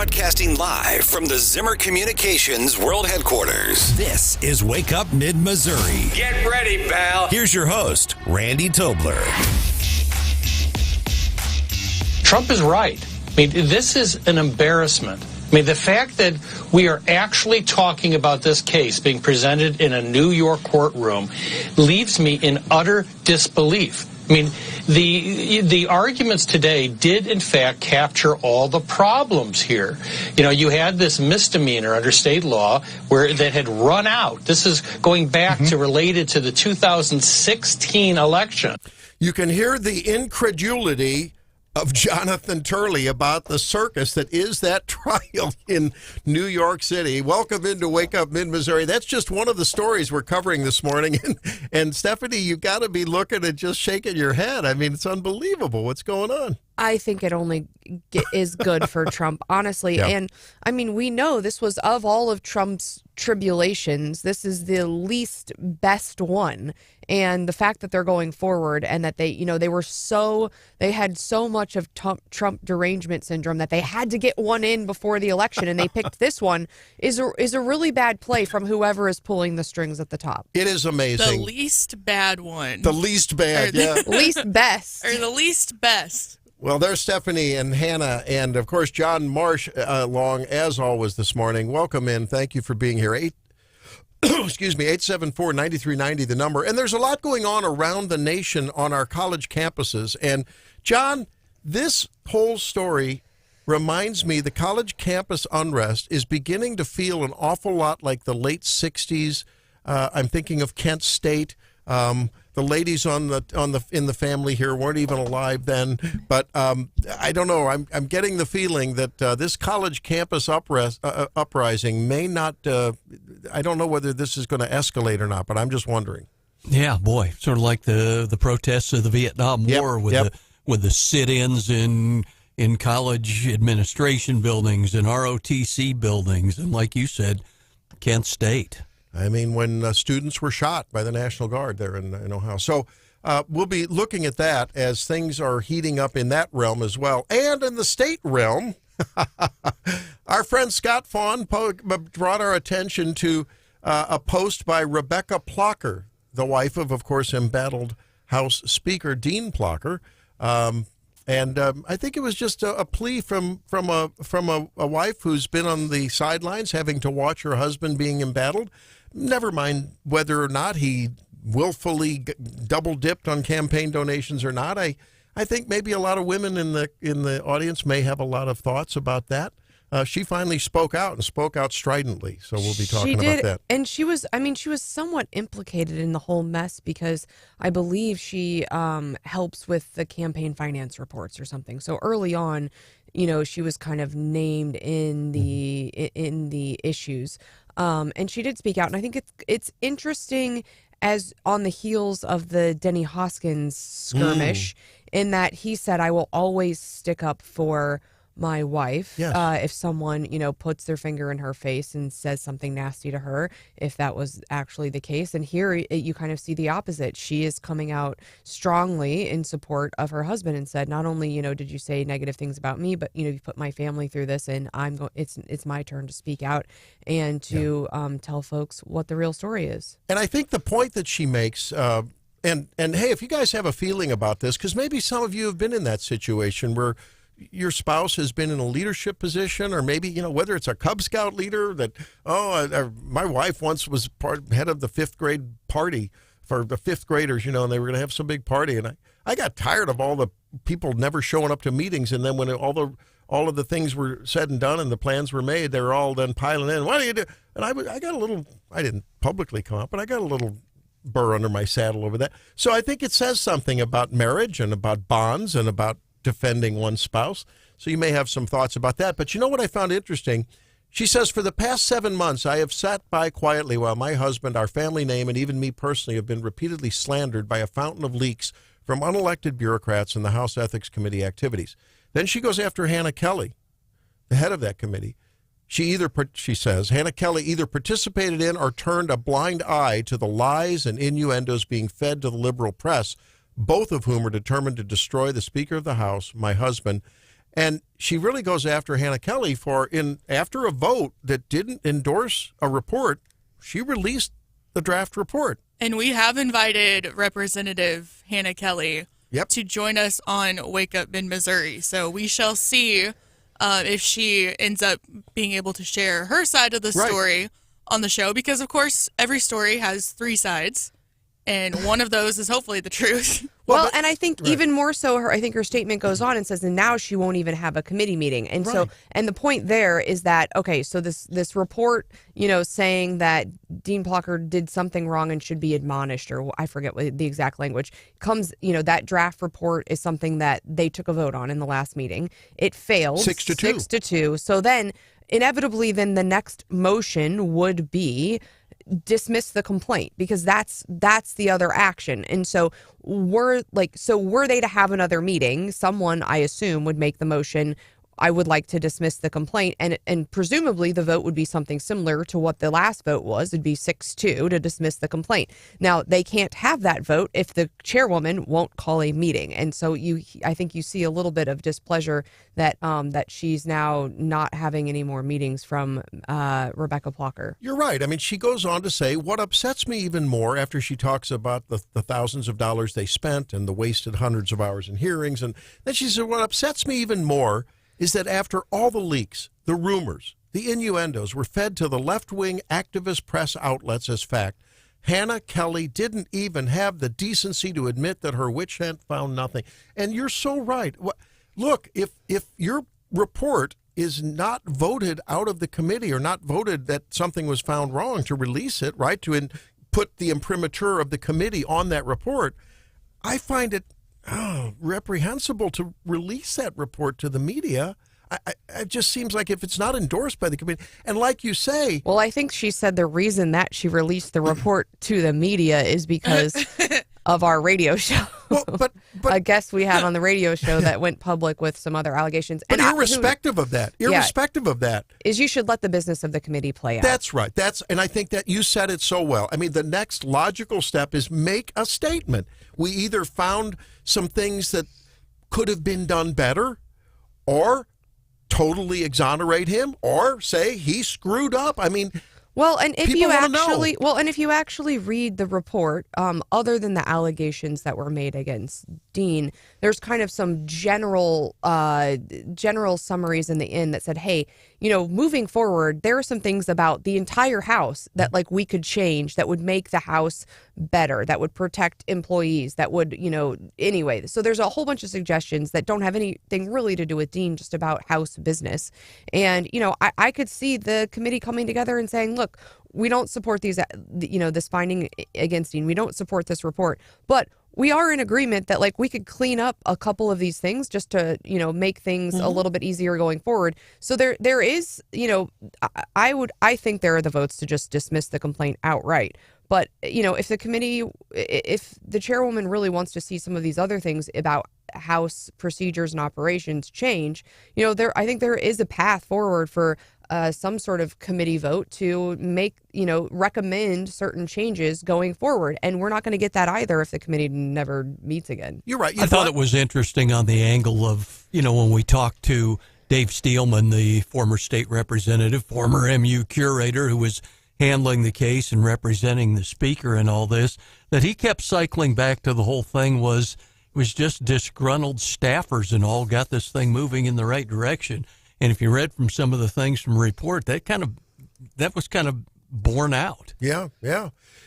Broadcasting live from the Zimmer Communications World Headquarters. This is Wake Up Mid-Missouri. Get ready, pal. Here's your host, Randy Tobler. Trump is right. I mean, this is an embarrassment. I mean, the fact that we are actually talking about this case being presented in a New York courtroom leaves me in utter disbelief. I mean, the arguments today did, in fact, capture all the problems here. You know, you had this misdemeanor under state law that had run out. This is going back to related to the 2016 election. You can hear the incredulity of Jonathan Turley about the circus that is that trial in New York City. Welcome into Wake Up Mid-Missouri. That's just one of the stories we're covering this morning. And Stephanie, you got to be looking and just shaking your head. I mean, it's unbelievable what's going on. I think it only is good for Trump, honestly. Yeah. And I mean, we know this was, of all of Trump's tribulations, this is the least best one. And the fact that they're going forward and that they had so much of Trump derangement syndrome that they had to get one in before the election, and they picked this one is a really bad play from whoever is pulling the strings at the top. It is amazing. The least bad one. The least bad, yeah. Least best. Or the least best. Well, there's Stephanie and Hannah, and of course John Marsh along as always this morning. Welcome in. Thank you for being here. 874-9390, the number. And there's a lot going on around the nation on our college campuses. And John, this whole story reminds me the college campus unrest is beginning to feel an awful lot like the late 60s. I'm thinking of Kent State. The ladies in the family here weren't even alive then, but I don't know. I'm getting the feeling that this college campus uprising may not. I don't know whether this is going to escalate or not, but I'm just wondering. Yeah, boy, sort of like the protests of the Vietnam War with the sit-ins in college administration buildings and ROTC buildings, and like you said, Kent State. I mean, when students were shot by the National Guard there in Ohio. So we'll be looking at that as things are heating up in that realm as well. And in the state realm, our friend Scott Fawn brought our attention to a post by Rebecca Plocker, the wife of course, embattled House Speaker Dean Plocker. And I think it was just a plea from a wife who's been on the sidelines having to watch her husband being embattled. Never mind whether or not he willfully double-dipped on campaign donations or not. I think maybe a lot of women in the audience may have a lot of thoughts about that. She finally spoke out and spoke out stridently, so we'll be talking about that. And she was somewhat implicated in the whole mess because I believe she helps with the campaign finance reports or something. So early on, she was kind of named in the issues. And she did speak out, and I think it's interesting as on the heels of the Denny Hoskins skirmish in that he said, I will always stick up for my wife, if someone, puts their finger in her face and says something nasty to her, if that was actually the case. And here you kind of see the opposite. She is coming out strongly in support of her husband and said, not only, did you say negative things about me, but, you put my family through this, and it's my turn to speak out and to tell folks what the real story is. And I think the point that she makes, and hey, if you guys have a feeling about this, because maybe some of you have been in that situation where your spouse has been in a leadership position, or maybe, whether it's a Cub Scout leader that, my wife once was head of the fifth grade party for the fifth graders, and they were going to have some big party. And I got tired of all the people never showing up to meetings. And then when all of the things were said and done and the plans were made, they were all then piling in. What do you do? And I got a little, I didn't publicly come out, but I got a little burr under my saddle over that. So I think it says something about marriage and about bonds and about defending one's spouse. So you may have some thoughts about that. But you know what I found interesting? She says, for the past 7 months, I have sat by quietly while my husband, our family name, and even me personally have been repeatedly slandered by a fountain of leaks from unelected bureaucrats in the House Ethics Committee activities. Then she goes after Hannah Kelly, the head of that committee. She says, Hannah Kelly either participated in or turned a blind eye to the lies and innuendos being fed to the liberal press, both of whom are determined to destroy the Speaker of the House, my husband, And she really goes after Hannah Kelly after a vote that didn't endorse a report, she released the draft report. And we have invited Representative Hannah Kelly to join us on Wake Up Mid-Missouri. So we shall see if she ends up being able to share her side of the story on the show. Because, of course, every story has three sides. And one of those is hopefully the truth. Well, and I think even more so, I think her statement goes on and says, and now she won't even have a committee meeting. And so, and the point there is that, okay, so this report, saying that Dean Plucker did something wrong and should be admonished, or I forget what the exact language, comes, that draft report is something that they took a vote on in the last meeting. It failed. 6-2. 6-2. So then, inevitably, then the next motion would be dismiss the complaint, because that's the other action. And so were they to have another meeting, someone, I assume, would make the motion, I would like to dismiss the complaint, and presumably the vote would be something similar to what the last vote was. It'd be 6-2 to dismiss the complaint. Now, they can't have that vote if the chairwoman won't call a meeting. And so I think you see a little bit of displeasure that she's now not having any more meetings from Rebecca Plucker. You're right. I mean, she goes on to say, what upsets me even more after she talks about the thousands of dollars they spent and the wasted hundreds of hours in hearings, and then she said, what upsets me even more is that after all the leaks, the rumors, the innuendos were fed to the left-wing activist press outlets as fact, Hannah Kelly didn't even have the decency to admit that her witch hunt found nothing. And you're so right. Look, if your report is not voted out of the committee, or not voted that something was found wrong, to release it, right, to put the imprimatur of the committee on that report, I find it reprehensible to release that report to the media. It just seems like if it's not endorsed by the committee, and like you say... Well, I think she said the reason that she released the report to the media is because of our radio show. Well, but a guest we had on the radio show that went public with some other allegations. But irrespective of that, is you should let the business of the committee play out. That's right. And I think that you said it so well. I mean, the next logical step is make a statement. We either found some things that could have been done better, or totally exonerate him, or say he screwed up. I mean, well, and if you actually read the report, other than the allegations that were made against Dean, there's kind of some general summaries in the end that said, hey, moving forward, there are some things about the entire house that we could change that would make the house better, that would protect employees, that would, anyway. So there's a whole bunch of suggestions that don't have anything really to do with Dean, just about house business. And, I could see the committee coming together and saying, look, we don't support these, this finding against Dean. We don't support this report, but we are in agreement that we could clean up a couple of these things just to, make things a little bit easier going forward. So there is, I think there are the votes to just dismiss the complaint outright. But, if the chairwoman really wants to see some of these other things about House procedures and operations change, I think there is a path forward for some sort of committee vote to make, recommend certain changes going forward. And we're not going to get that either if the committee never meets again. You're right. I thought it was interesting on the angle of, when we talked to Dave Steelman, the former state representative, former MU curator who was handling the case and representing the speaker and all this, that he kept cycling back to the whole thing was just disgruntled staffers and all got this thing moving in the right direction. And if you read from some of the things from the report, that was kind of borne out. Yeah.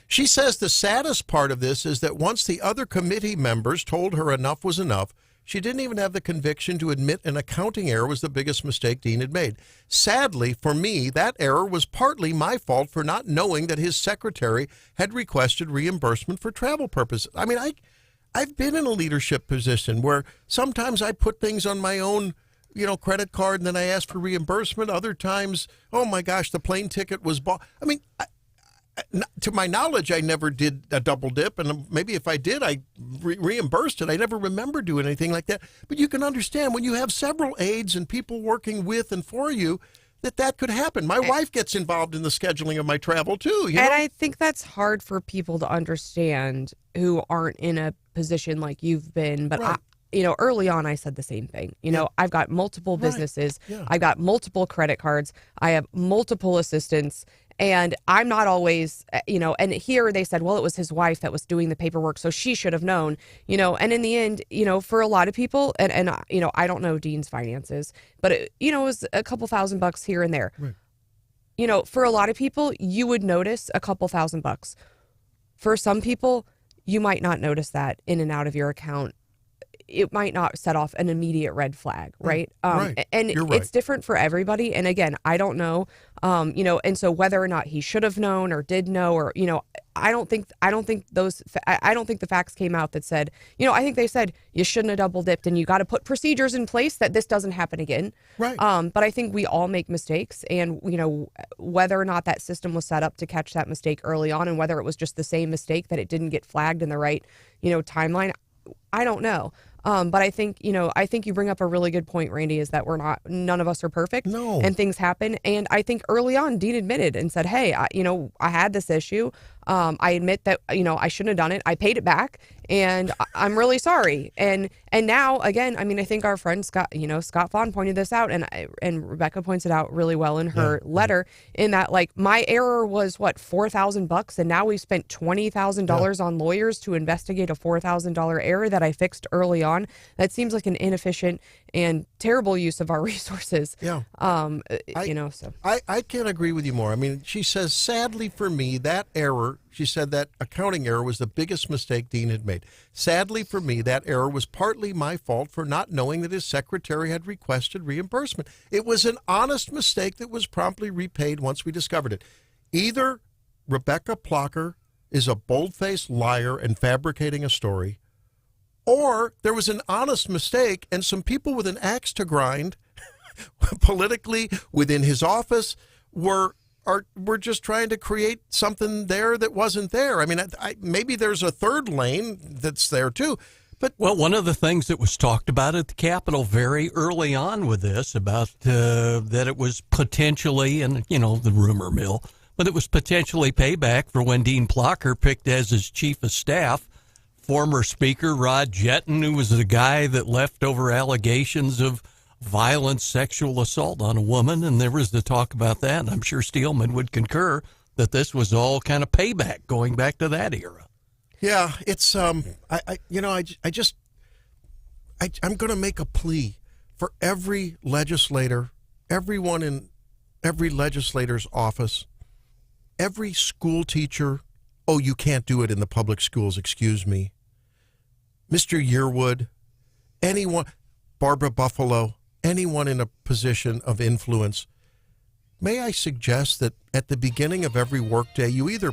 She says the saddest part of this is that once the other committee members told her enough was enough, she didn't even have the conviction to admit an accounting error was the biggest mistake Dean had made. Sadly, for me, that error was partly my fault for not knowing that his secretary had requested reimbursement for travel purposes. I mean, I've been in a leadership position where sometimes I put things on my own, credit card, and then I ask for reimbursement. Other times, oh my gosh, the plane ticket was bought. I mean, to my knowledge, I never did a double dip, and maybe if I did, I reimbursed it. I never remember doing anything like that. But you can understand when you have several aides and people working with and for you, that could happen. My wife gets involved in the scheduling of my travel too. And I think that's hard for people to understand who aren't in a position like you've been. But right. early on, I said the same thing. I've got multiple businesses. Yeah. I've got multiple credit cards. I have multiple assistants. And I'm not always, and here they said, well, it was his wife that was doing the paperwork, so she should have known, and in the end, for a lot of people, and I don't know Dean's finances, but it was a couple $1,000 here and there. Right. For a lot of people, you would notice a couple $1,000. For some people, you might not notice that in and out of your account. It might not set off an immediate red flag, right? Right. And You're right. it's different for everybody. And again, I don't know, and so whether or not he should have known or did know, or, I don't think the facts came out that said, I think they said you shouldn't have double dipped and you got to put procedures in place that this doesn't happen again. Right. But I think we all make mistakes, and, whether or not that system was set up to catch that mistake early on, and whether it was just the same mistake that it didn't get flagged in the right, timeline, I don't know. But I think you bring up a really good point, Randy, is that none of us are perfect. No. And things happen. And I think early on, Dean admitted and said, hey, I had this issue. I admit that, I shouldn't have done it. I paid it back, and I'm really sorry. And now, again, I think our friend Scott Vaughn pointed this out, and Rebecca points it out really well in her letter, in that, like, my error was $4,000, and now we've spent $20,000 on lawyers to investigate a $4,000 error that I fixed early on. That seems like an inefficient and terrible use of our resources. Yeah. So I can't agree with you more. She says, sadly for me, that error, she said that accounting error was the biggest mistake Dean had made. Sadly for me, that error was partly my fault for not knowing that his secretary had requested reimbursement. It was an honest mistake that was promptly repaid once we discovered it. Either Rebecca Plocker is a bold-faced liar and fabricating a story, or there was an honest mistake and some people with an axe to grind politically within his office were just trying to create something there that wasn't there. Maybe there's a third lane that's there too. But one of the things that was talked about at the Capitol very early on with this, about that it was potentially, and the rumor mill, but it was potentially payback for when Dean Plocker picked as his chief of staff former Speaker Rod Jetton, who was the guy that left over allegations of violent sexual assault on a woman, and there was the talk about that. And I'm sure Steelman would concur that this was all kind of payback going back to that era. Yeah, it's I'm going to make a plea for every legislator, everyone in every legislator's office, every school teacher. Oh, you can't do it in the public schools, excuse me. Mr. Yearwood, anyone, Barbara Buffalo, anyone in a position of influence, may I suggest that at the beginning of every workday, you either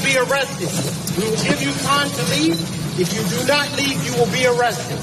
be arrested. We will give you time to leave. If you do not leave, you will be arrested.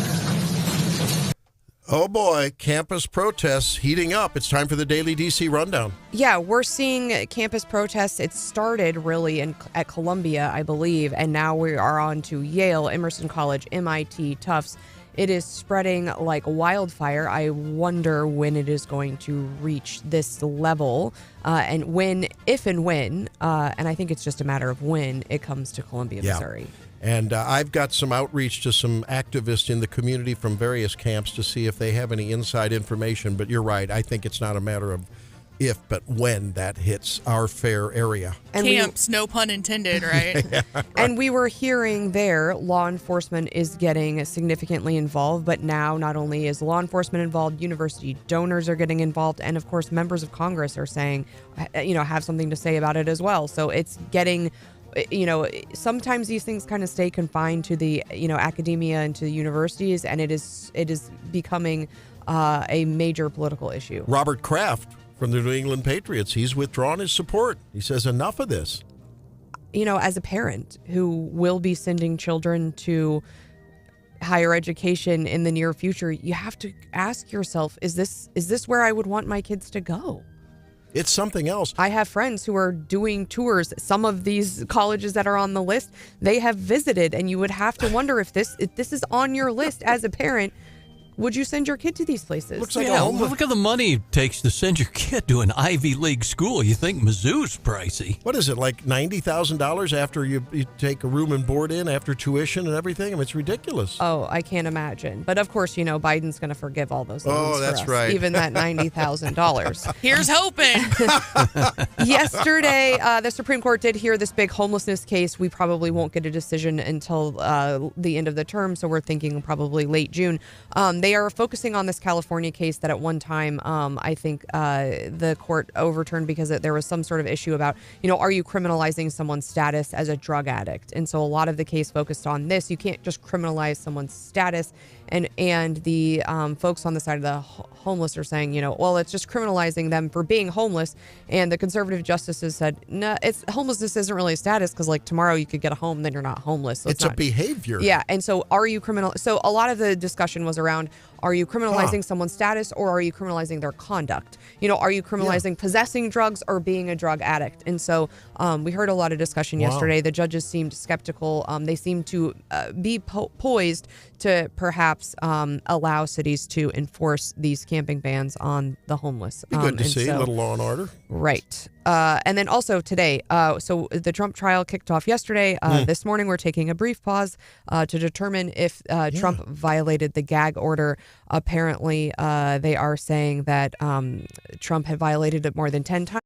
Oh boy, campus protests heating up. It's time for the Daily DC Rundown. Yeah, we're seeing campus protests. It started really at Columbia, I believe, and now we are on to Yale, Emerson College, MIT, Tufts. It is spreading like wildfire. I wonder when it is going to reach this level and when, if and when, and I think it's just a matter of when it comes to Columbia, Missouri. And I've got some outreach to some activists in the community from various camps to see if they have any inside information. But you're right. I think it's not a matter of if, but when that hits our fair area. And camps, no pun intended, right? Yeah, right? And we were hearing there law enforcement is getting significantly involved, but now not only is law enforcement involved, university donors are getting involved, and of course members of Congress are saying, have something to say about it as well. So it's getting, sometimes these things kind of stay confined to the, academia and to the universities, and it is becoming a major political issue. Robert Kraft from the New England Patriots, he's withdrawn his support. He says enough of this. As a parent who will be sending children to higher education in the near future, you have to ask yourself, is this where I would want my kids to go? It's something else. I have friends who are doing tours. Some of these colleges that are on the list, they have visited, and you would have to wonder if this is on your list as a parent. Would you send your kid to these places? Looks like look at the money it takes to send your kid to an Ivy League school. You think Mizzou's pricey? What is it, like $90,000 after you take a room and board in after tuition and everything? I mean, it's ridiculous. Oh, I can't imagine. But of course, Biden's going to forgive all those loans. Oh, that's for us, right. Even that $90,000. Here's hoping. Yesterday, the Supreme Court did hear this big homelessness case. We probably won't get a decision until the end of the term, so we're thinking probably late June. They are focusing on this California case that at one time, I think the court overturned because there was some sort of issue about, are you criminalizing someone's status as a drug addict? And so a lot of the case focused on this. You can't just criminalize someone's status. And the folks on the side of the homeless are saying, well, it's just criminalizing them for being homeless. And the conservative justices said, no, homelessness isn't really a status because like tomorrow you could get a home, then you're not homeless. So it's a behavior. Yeah. And so are you criminal? So a lot of the discussion was around, are you criminalizing someone's status or are you criminalizing their conduct? Are you criminalizing possessing drugs or being a drug addict? And so we heard a lot of discussion yesterday. The judges seemed skeptical. They seemed to be poised to perhaps allow cities to enforce these camping bans on the homeless. Be good to see, a little law and order. Right. And then also today, so the Trump trial kicked off yesterday. This morning, we're taking a brief pause to determine if Trump violated the gag order. Apparently, they are saying that Trump had violated it more than 10 times.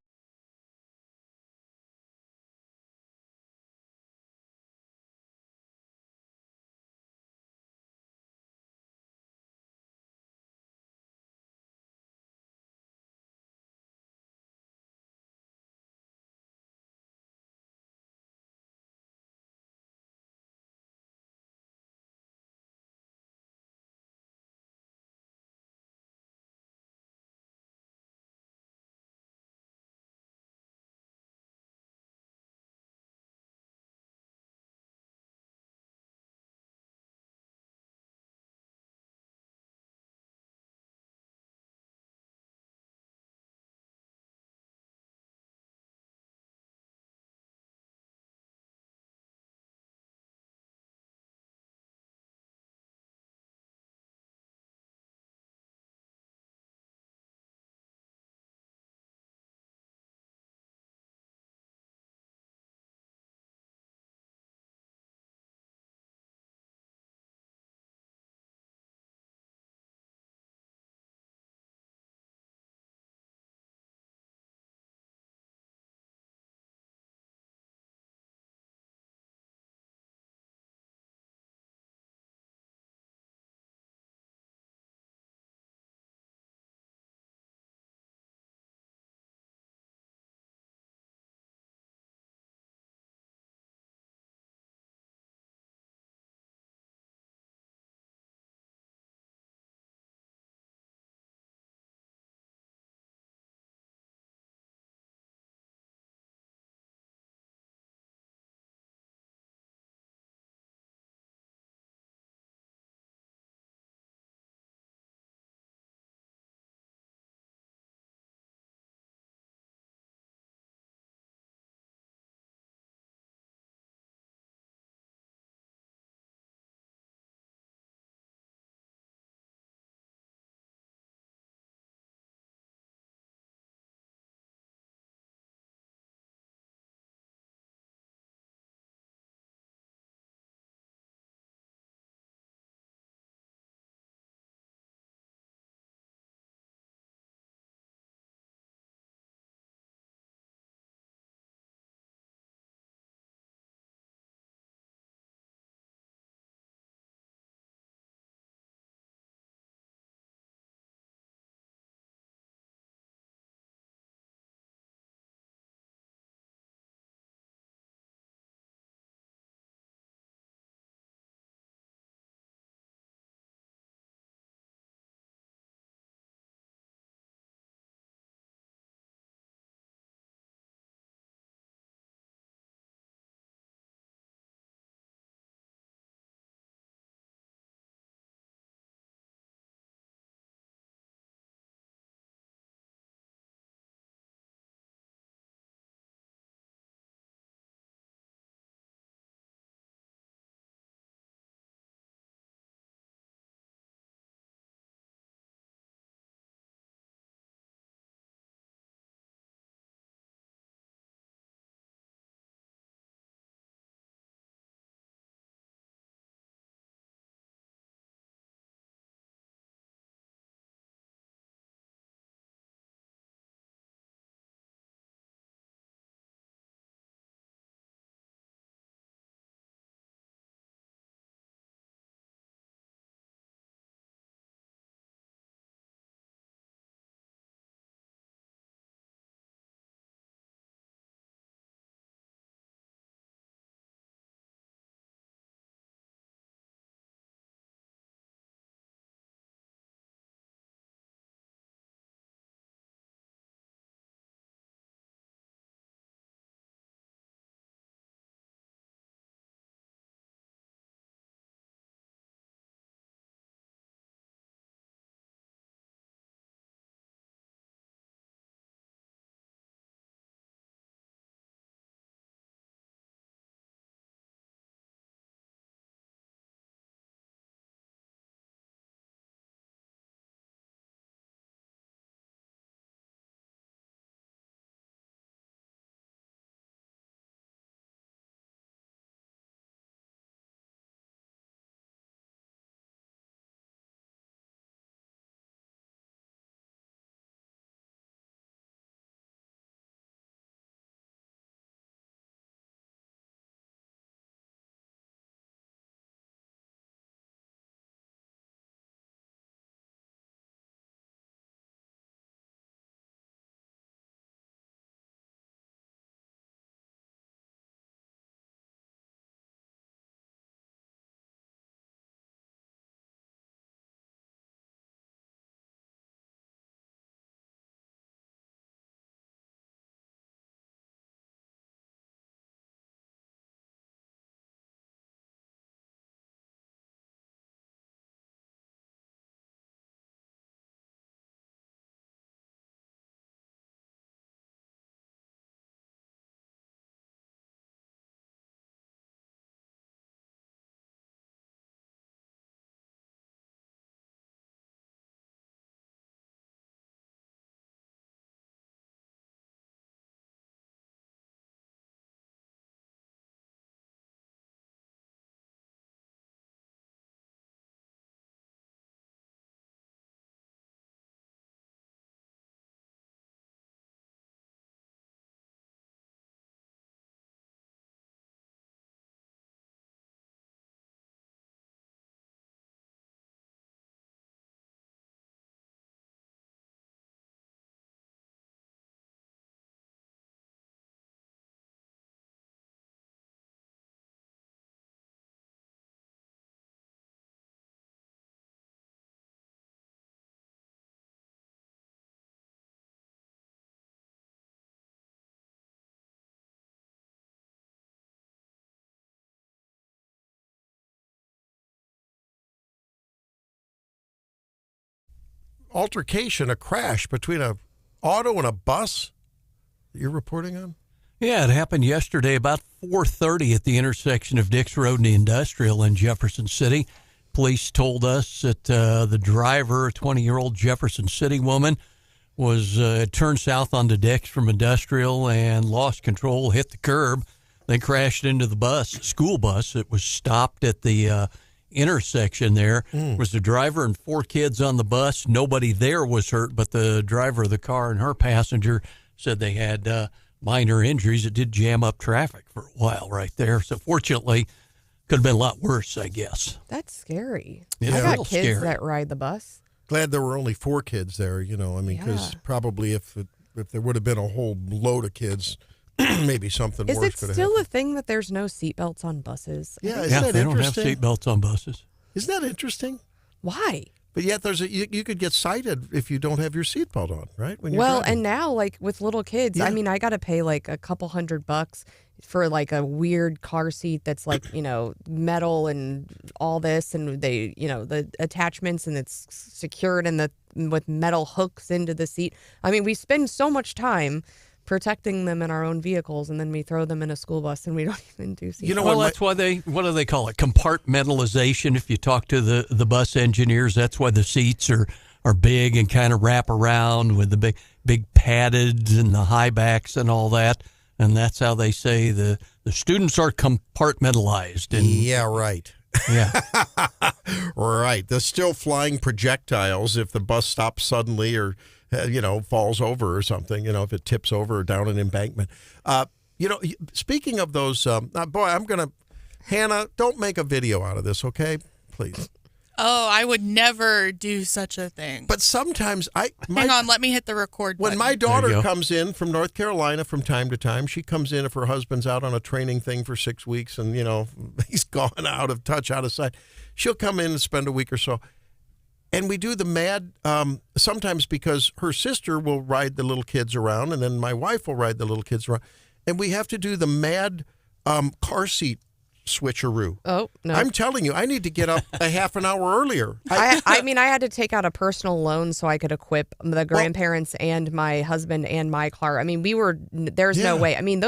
altercation, a crash between a auto and a bus that you're reporting on? Yeah, it happened yesterday about 4:30 at the intersection of Dix Road and the Industrial in Jefferson City. Police told us that the driver, a 20-year-old Jefferson City woman, was turned south onto Dix from Industrial and lost control, hit the curb, then crashed into the bus, school bus. It was stopped at the intersection there. Was the driver and 4 kids on the bus. Nobody there was hurt, but the driver of the car and her passenger said they had minor injuries. It did jam up traffic for a while right there. So fortunately, could have been a lot worse, I guess. That's scary. Yeah, I got real kids scary. that ride the bus. Glad there were only 4 kids there, because probably if there would have been a whole load of kids, maybe something Is worse it could have still happened. a thing that there's no seatbelts on buses? Yeah, Yeah, isn't that they don't have interesting? seatbelts on buses. Isn't that interesting? Why? But yet you could get cited if you don't have your seatbelt on, right? When you're Well, driving. and now, like, with little kids, Yeah. I mean, I got to pay like a couple $100 for like a weird car seat that's like, metal and all this, and they, the attachments, and it's secured with metal hooks into the seat. I mean, we spend so much time protecting them in our own vehicles, and then we throw them in a school bus and we don't even do seat. Well, that's why what do they call it? Compartmentalization. If you talk to the bus engineers, that's why the seats are big and kind of wrap around with the big padded and the high backs and all that. And that's how they say the students are compartmentalized. And yeah, right. yeah, Right. The still flying projectiles if the bus stops suddenly or, falls over or something, if it tips over or down an embankment. Speaking of those, Hannah, don't make a video out of this, okay? Please. Oh, I would never do such a thing. But sometimes Hang on, let me hit the record When button. my There you daughter go. comes in from North Carolina from time to time, she comes in if her husband's out on a training thing for 6 weeks and, he's gone out of touch, out of sight. She'll come in and spend a week or so. And we do the mad, sometimes because her sister will ride the little kids around and then my wife will ride the little kids around. And we have to do the mad car seat switcheroo. Oh, no. I'm telling you, I need to get up a half an hour earlier. I mean, I had to take out a personal loan so I could equip the grandparents and my husband and my car. I mean, there's no way. I mean,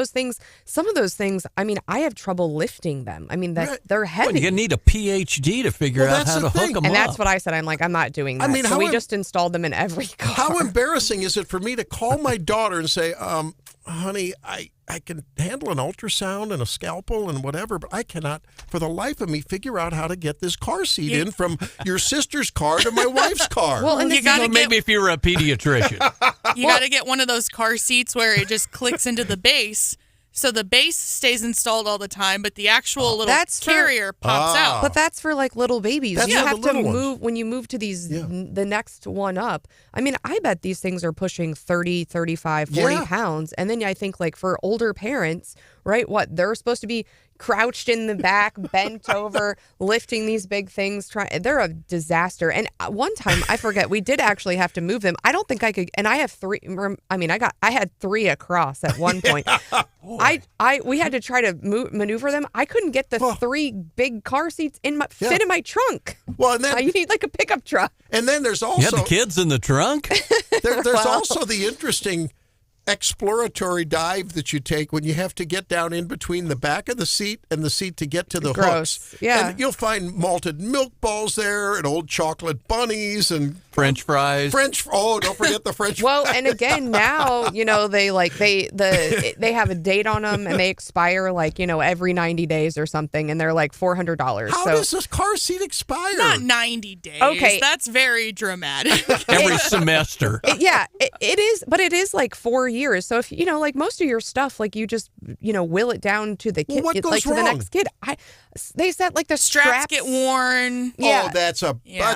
some of those things, I mean, I have trouble lifting them. I mean, they're heavy. well, you need a PhD to figure out that's how the to hook thing. them And up. that's what I said. I'm like, I'm not doing that. I mean, so we just installed them in every car. How embarrassing is it for me to call my daughter and say, honey, I can handle an ultrasound and a scalpel and whatever, but I cannot, for the life of me, figure out how to get this car seat in from your sister's car to my wife's car. Well, and You gotta Maybe if you're a pediatrician. You got to get one of those car seats where it just clicks into the base. So the base stays installed all the time, but the actual little carrier pops out. But that's for like little babies. That's You for have the to little move ones. when you move to these the next one up. I mean, I bet these things are pushing 30, 35, 40 pounds. And then I think like for older parents, right, they're supposed to be crouched in the back, bent over, lifting these big things. They're a disaster. And one time, I forget, we did actually have to move them. I don't think I could. And I have 3. I mean, I had 3 across at one point. We had to try to maneuver them. I couldn't get the 3 big car seats fit in my trunk. Well, and then You need like a pickup truck. and then there's You also had the kids in the trunk? there's also the interesting exploratory dive that you take when you have to get down in between the back of the seat and the seat to get to the Gross. hooks. Yeah. And you'll find malted milk balls there and old chocolate bunnies and French fries. don't forget the French Well, and again, now, they have a date on them and they expire every 90 days or something, and they're like $400. How does this car seat expire? Not 90 days. Okay. That's very dramatic. Every semester. It is, but it is like 4 years. So if most of your stuff, you just will it down to the kid, what goes to the wrong? next kid. They said the Straps get worn. Yeah. Oh, that's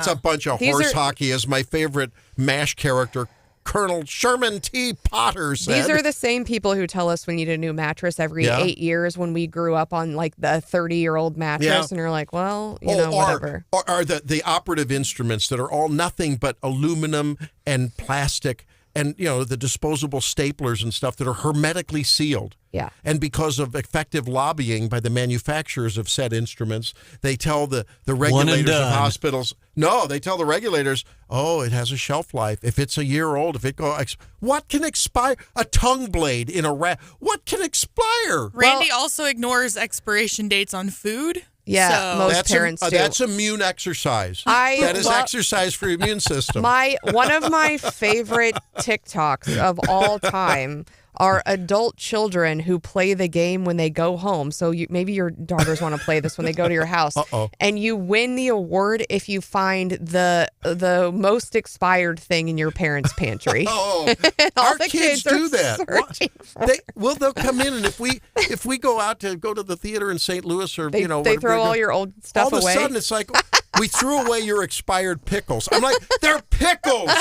a bunch of These horse are- hockey, as my favorite MASH character, Colonel Sherman T. Potter, said. These are the same people who tell us we need a new mattress every 8 years when we grew up on the 30-year-old mattress, Yeah. and you're like, well, whatever. Or the operative instruments that are all nothing but aluminum and plastic and the disposable staplers and stuff that are hermetically sealed. Yeah. And because of effective lobbying by the manufacturers of said instruments, they tell the regulators of hospitals, they tell the regulators, it has a shelf life. If it's a year old, if it goes, what can expire? A tongue blade in a rat. What can expire? Randy also ignores expiration dates on food. Yeah, so most parents do. That's immune exercise. That is exercise for your immune system. One of my favorite TikToks of all time are adult children who play the game when they go home. So maybe your daughters want to play this when they go to your house. And you win the award if you find the most expired thing in your parents' pantry. Our kids do that. They'll come in, and if we go to the theater in St. Louis, or they throw all your old stuff away. All of a sudden, it's like, we threw away your expired pickles. I'm like, they're pickles.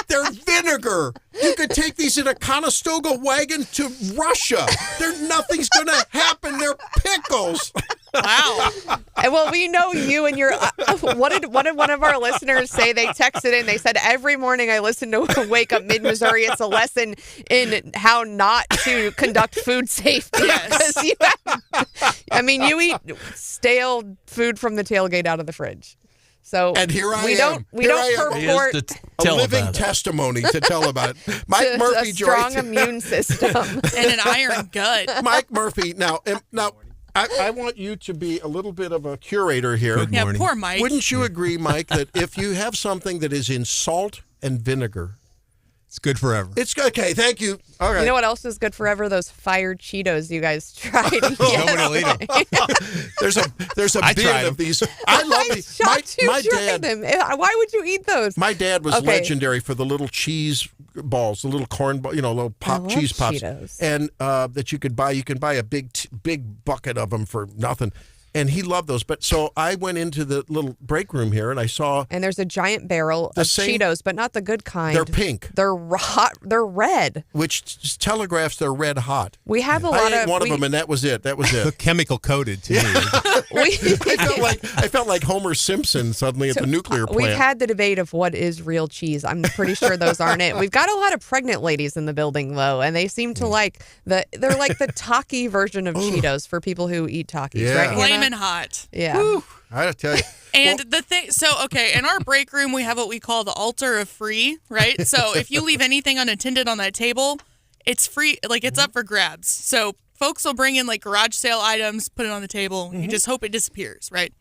They're vinegar. You could take these in a Conestoga wagon to Russia. Nothing's going to happen. They're pickles. Wow. Well, we know you and your. What did one of our listeners say? They texted in. They said, every morning I listen to Wake Up Mid Missouri. It's a lesson in how not to conduct food safety. Because you eat stale food from the tailgate out of the fridge. So and here I we am. We don't purport a living testimony to tell about it. Mike Murphy, a strong immune system and an iron gut. Mike Murphy. Now, I want you to be a little bit of a curator here. Good morning. Poor Mike. Wouldn't you agree, Mike, that if you have something that is in salt and vinegar, it's good forever? It's okay. Thank you. All right. You know what else is good forever? Those fired Cheetos you guys tried. Nobody will eat them. There's a bin of these. I love these. My dad. Them. Why would you eat those? My dad was legendary for the little cheese balls, the little corn ball, little cheese pops, Cheetos. and that you could buy. You can buy a big bucket of them for nothing. And he loved those. But so I went into the little break room here, and I saw. And there's a giant barrel of Cheetos, but not the good kind. They're pink. They're hot. They're red. Which telegraphs they're red hot. We have I ate one of them, and that was it. Look chemical coated to me. I felt like Homer Simpson suddenly at the nuclear plant. We've had the debate of what is real cheese. I'm pretty sure those aren't it. We've got a lot of pregnant ladies in the building, though, and they seem to like they're like the Taki version of Cheetos for people who eat Takis, right? Flamin' hot. Yeah. Whew, I gotta tell you. And the thing, in our break room, we have what we call the altar of free, right? So if you leave anything unattended on that table, it's free, it's up for grabs. So folks will bring in garage sale items, put it on the table. Mm-hmm. You just hope it disappears, right?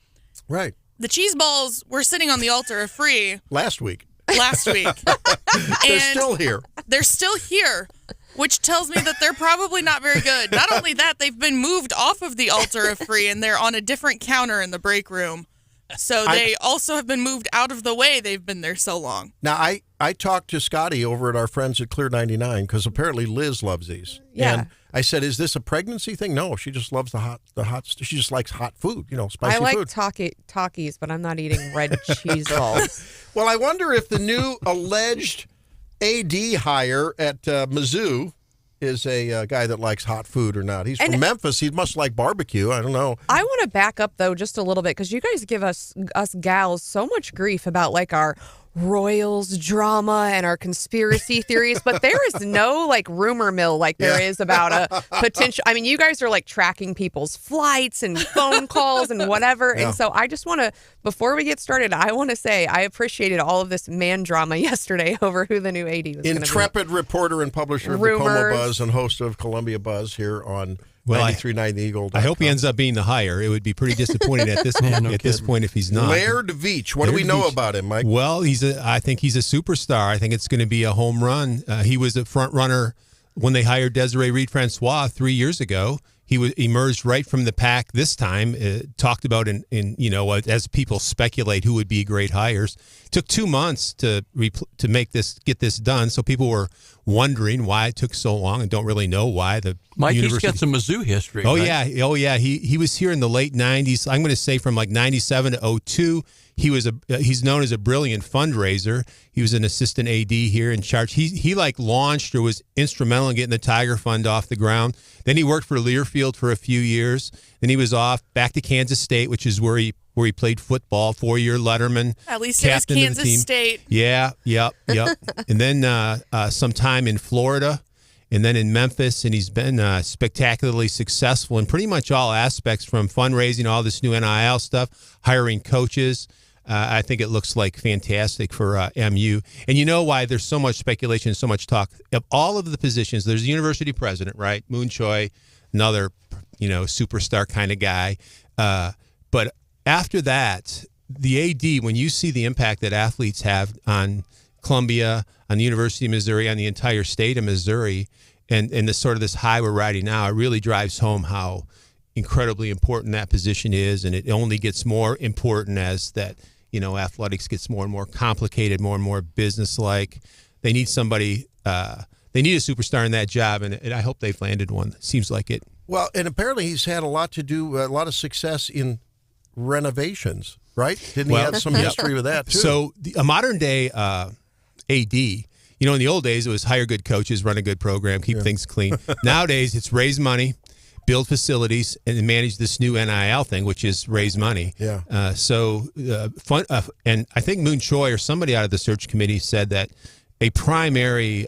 Right. The cheese balls were sitting on the altar of free last week. They're still here. They're still here, which tells me that they're probably not very good. Not only that, they've been moved off of the altar of free, and they're on a different counter in the break room. So they also have been moved out of the way. They've been there so long. Now, I talked to Scotty over at our friends at Clear 99, because apparently Liz loves these. Yeah. And I said, is this a pregnancy thing? No, she just loves the hot. She just likes hot food, spicy food. I like Takis, but I'm not eating red cheese balls. Well, I wonder if the new alleged AD hire at Mizzou is a guy that likes hot food or not. He's from Memphis. He must like barbecue. I don't know. I want to back up, though, just a little bit, because you guys give us gals so much grief about our Royals drama and our conspiracy theories, but there is no rumor mill there is about a potential. I mean, you guys are tracking people's flights and phone calls and whatever. Yeah. And so I just want to, before we get started, I want to say I appreciated all of this man drama yesterday over who the new AD was going to be. Intrepid reporter and publisher of the Como Buzz and host of Columbia Buzz here on 93.9 The Eagle. I hope he ends up being the hire. It would be pretty disappointing at this point if he's not. Laird Veach. What do we know about him, Mike? Well, I think he's a superstar. I think it's going to be a home run. He was a front runner when they hired Desiree Reed-Francois 3 years ago. He emerged right from the pack this time. Talked about as people speculate who would be great hires. Took 2 months to get this done. So people were wondering why it took so long and don't really know why. Mike, he's got some Mizzou history. Oh, right? yeah. He was here in the late 90s. I'm going to say from 97 to 02. He's known as a brilliant fundraiser. He was an assistant AD here in charge. He launched or was instrumental in getting the Tiger Fund off the ground. Then he worked for Learfield Bakersfield for a few years. Then he was off back to Kansas State, which is where he played football. 4-year Letterman. At least it was captain of the Kansas team. State. Yeah, yep. And then some time in Florida, and then in Memphis, and he's been spectacularly successful in pretty much all aspects, from fundraising, all this new NIL stuff, hiring coaches. I think it looks like fantastic for MU. And you know why there's so much speculation and so much talk? Of all of the positions, there's the university president, right? Moon Choi, another, superstar kind of guy. But after that, the AD, when you see the impact that athletes have on Columbia, on the University of Missouri, on the entire state of Missouri, and the sort of this high we're riding now, it really drives home how incredibly important that position is, and it only gets more important as that athletics gets more and more complicated, more and more business-like. They need somebody, they need a superstar in that job, and I hope they've landed one. Seems like it. Well, and apparently he's had a lot of success in renovations, right? Didn't he have some history with that too? So a modern day AD, in the old days it was hire good coaches, run a good program, keep things clean. Nowadays it's raise money, build facilities, and manage this new NIL thing, which is raise money. Yeah. Fun, and I think Moon Choi or somebody out of the search committee said that a primary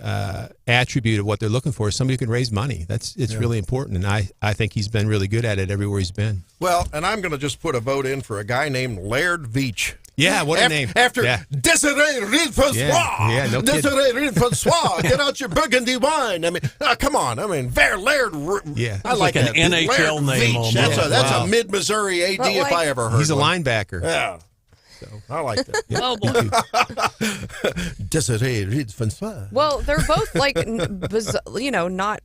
attribute of what they're looking for is somebody who can raise money. It's really important, and I think he's been really good at it everywhere he's been. Well, and I'm going to just put a vote in for a guy named Laird Veach. Yeah, what a name. After Desiree Rilfrancois. Yeah, no kidding. Desiree Rilfrancois, get out your burgundy wine. I mean, come on. I mean, Laird. Yeah. I like an that. NHL Laird name Veach. almost. That's a mid-Missouri AD if I ever heard He's a one. linebacker. Yeah. So I like that. Oh, boy. Desiree Rilfrancois. Well, they're both not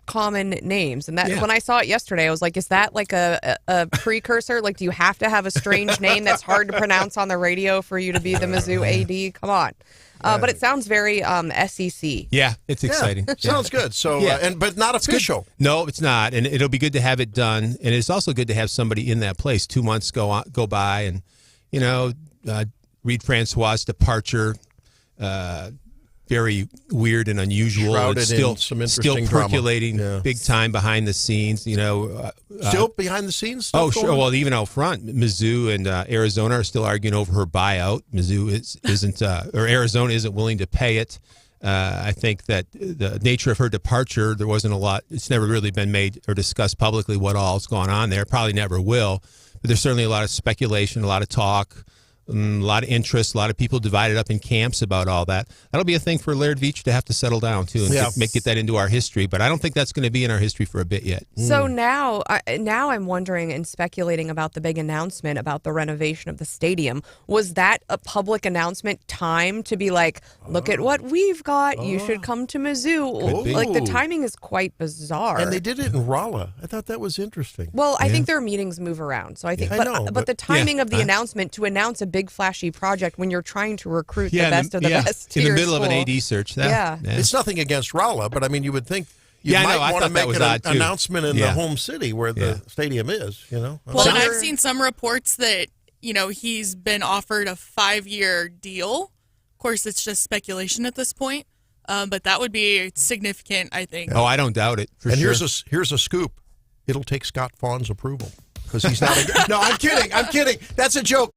common names, and that when I saw it yesterday, I was like, is that like a precursor? Like, do you have to have a strange name that's hard to pronounce on the radio for you to be the Mizzou AD? Come on. But it sounds very SEC. Yeah, it's exciting. Sounds good. So, but not official. No, it's not, and it'll be good to have it done. And it's also good to have somebody in that place. 2 months go by, and Reed Francois' departure. Very weird and unusual. Shrouded it's in some interesting percolating drama. big time behind the scenes. Still behind the scenes? Oh, sure. Well, even out front, Mizzou and Arizona are still arguing over her buyout. Mizzou isn't, or Arizona isn't willing to pay it. I think that the nature of her departure, there wasn't a lot. It's never really been made or discussed publicly what all's going on there. Probably never will. But there's certainly a lot of speculation, a lot of talk. A lot of interest, a lot of people divided up in camps about all that. That'll be a thing for Laird Veach to have to settle down to and get that into our history. But I don't think that's going to be in our history for a bit yet. So now I'm wondering and speculating about the big announcement about the renovation of the stadium. Was that a public announcement time to be like, look at what we've got. You should come to Mizzou. Like, the timing is quite bizarre. And they did it in Rolla. I thought that was interesting. Well, I think their meetings move around. So I think, but the timing of the announcement to announce a big flashy project when you're trying to recruit the best of the best to in the your middle school. of an AD search. It's nothing against Rolla, but I mean, you would think you might want to make an announcement in the home city where the stadium is. Well, and I've seen some reports that he's been offered a 5-year deal. Of course, it's just speculation at this point, but that would be significant, I think. Oh, I don't doubt it. And here's a scoop: it'll take Scott Fawn's approval because he's not. No, I'm kidding. That's a joke.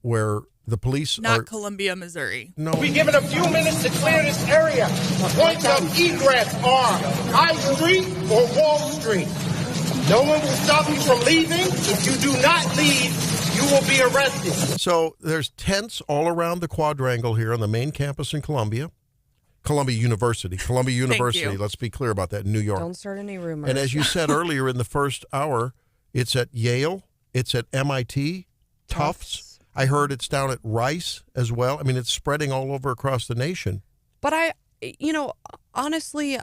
where the police Not are Columbia, Missouri. no. We'll be given a few minutes to clear this area. Points of egress are High Street or Wall Street. No one will stop you from leaving. If you do not leave, you will be arrested. So there's tents all around the quadrangle here on the main campus in Columbia University. Columbia University, let's be clear about that, in New York. Don't start any rumors. And as you said earlier in the first hour, it's at Yale, it's at MIT, Tufts. I heard it's down at Rice as well. I mean, it's spreading all over across the nation. But honestly,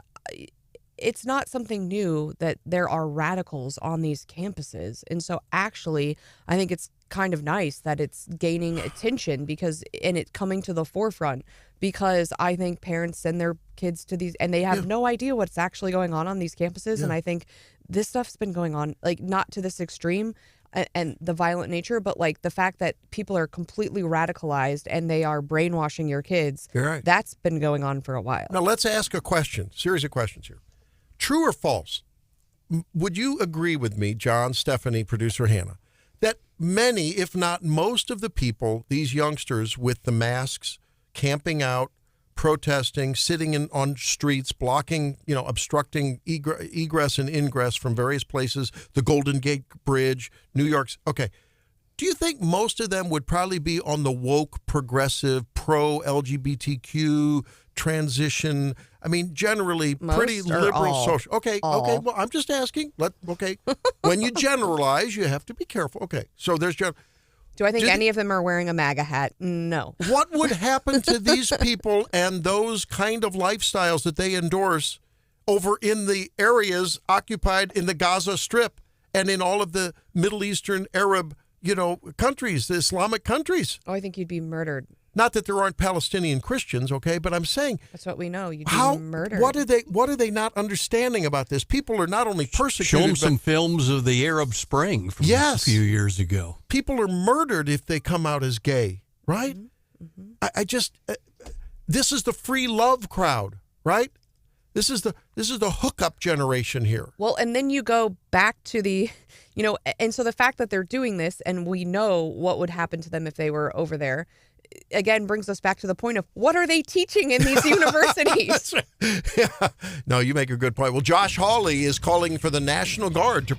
it's not something new that there are radicals on these campuses. And so actually, I think it's kind of nice that it's gaining attention and it's coming to the forefront, because I think parents send their kids to these and they have no idea what's actually going on these campuses. Yeah. And I think this stuff's been going on, like, not to this extreme and the violent nature, but like the fact that people are completely radicalized and they are brainwashing your kids. You're right. That's been going on for a while. Now let's ask a question, series of questions here. True or false? Would you agree with me, John, Stephanie, producer Hannah, that many, if not most of the people, these youngsters with the masks, camping out, protesting, sitting on streets, blocking, obstructing egress and ingress from various places, the Golden Gate Bridge, New York's. Okay. Do you think most of them would probably be on the woke, progressive, pro-LGBTQ, transition? I mean, generally pretty liberal social. Okay. Well, I'm just asking. When you generalize, you have to be careful. Okay. So there's Do I think any of them are wearing a MAGA hat? No. What would happen to these people and those kind of lifestyles that they endorse over in the areas occupied in the Gaza Strip and in all of the Middle Eastern Arab, countries, the Islamic countries? Oh, I think you'd be murdered. Not that there aren't Palestinian Christians, okay, but I'm saying that's what we know. You'd be murdered. What are they not understanding about this? People are not only persecuted. Show them some films of the Arab Spring from a few years ago. People are murdered if they come out as gay, right? Mm-hmm. I just this is the free love crowd, right? This is the hookup generation here. Well, and then you go back to the, and so the fact that they're doing this, and we know what would happen to them if they were over there, again brings us back to the point of what are they teaching in these universities? Yeah. No, you make a good point. Well, Josh Hawley is calling for the National Guard to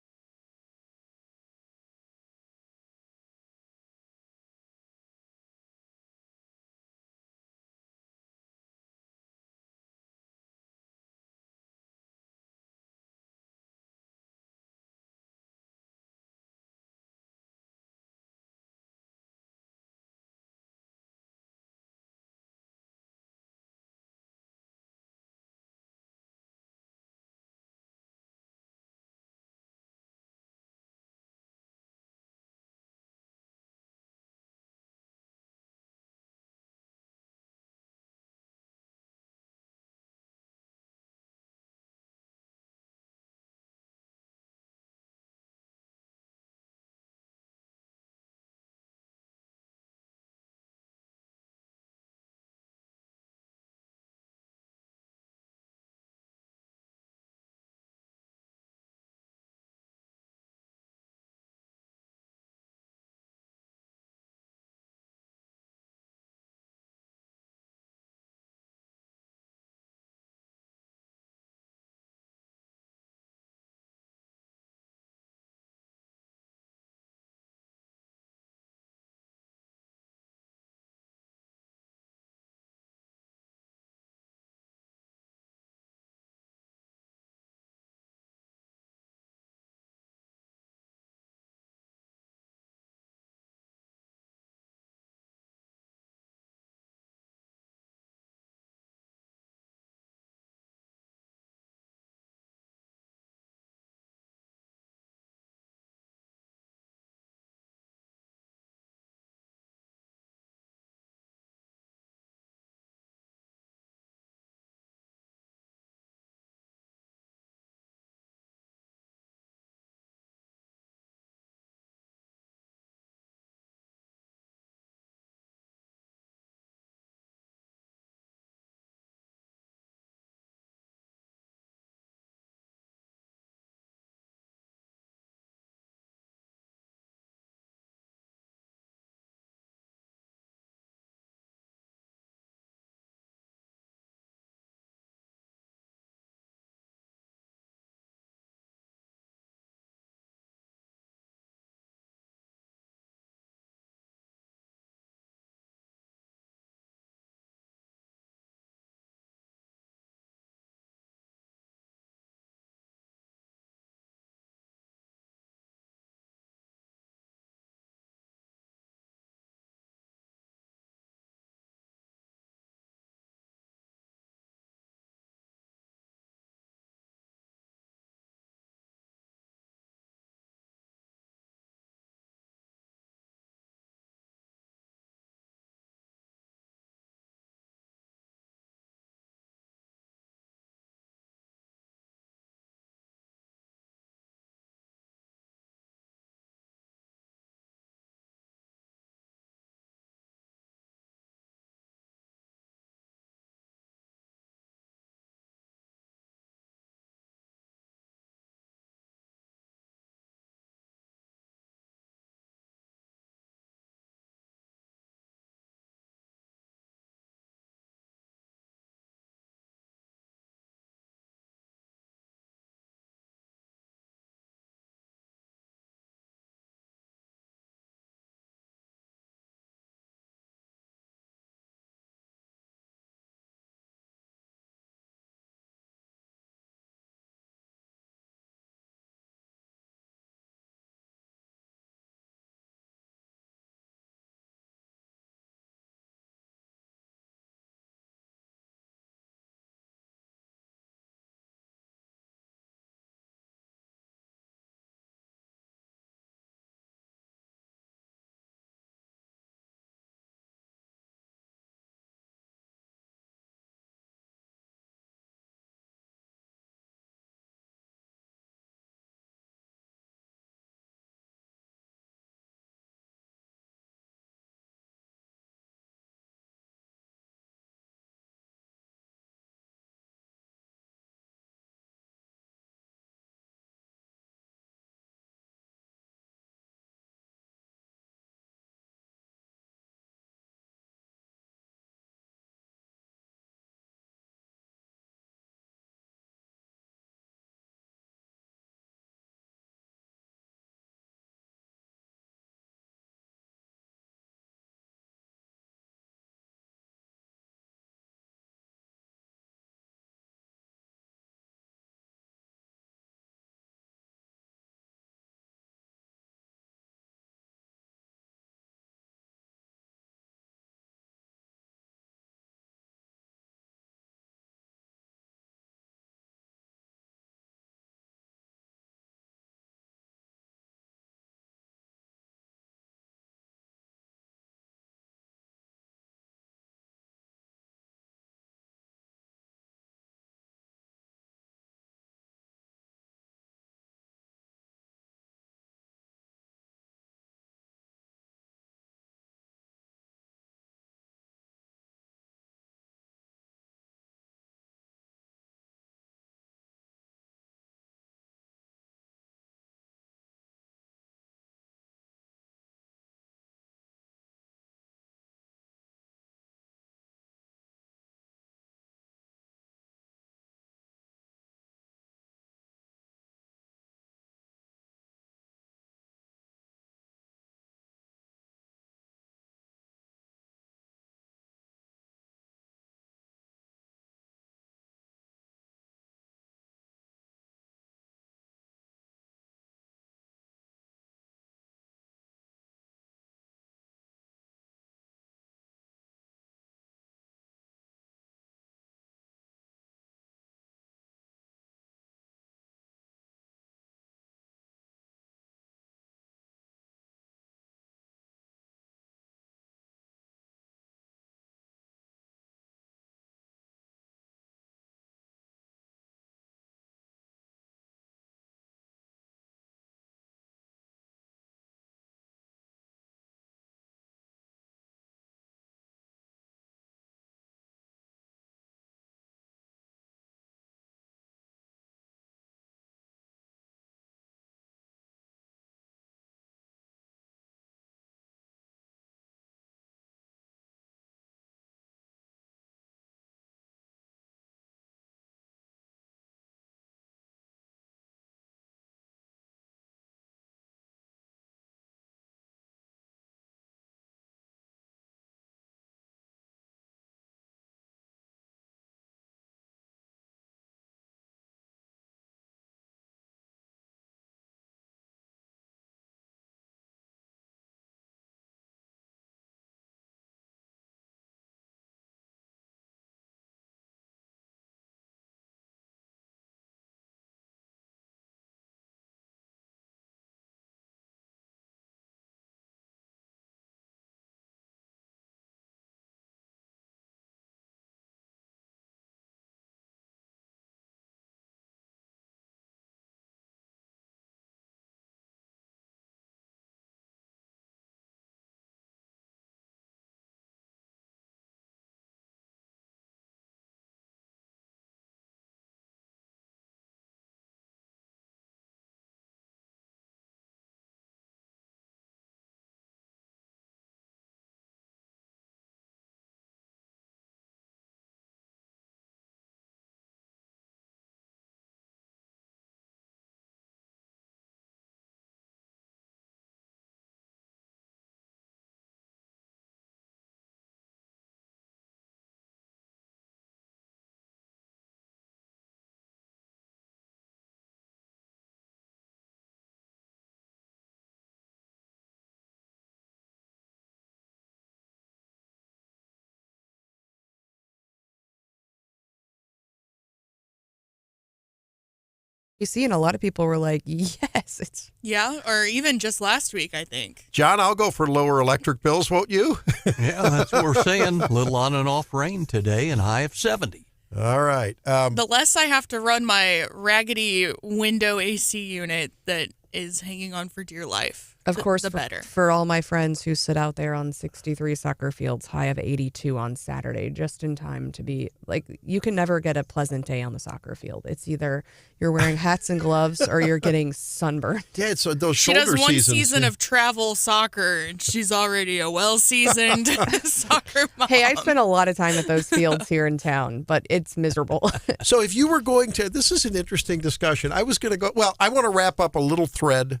You see, and a lot of people were like, yes, it's. Yeah, or even just last week, I think. John, I'll go for lower electric bills, won't you? Yeah, that's what we're saying. A little on and off rain today and high of 70. All right. The less I have to run my raggedy window AC unit that is hanging on for dear life. Of course, the better. For all my friends who sit out there on 63 soccer fields, high of 82 on Saturday, just in time to be like, you can never get a pleasant day on the soccer field. It's either you're wearing hats and gloves or you're getting sunburned. Yeah, it's those she shoulder does one seasons. season of travel soccer, and she's already a well-seasoned soccer mom. Hey, I spent a lot of time at those fields here in town, but it's miserable. So if you were going to, this is an interesting discussion. I was going to go, well, I want to wrap up a little thread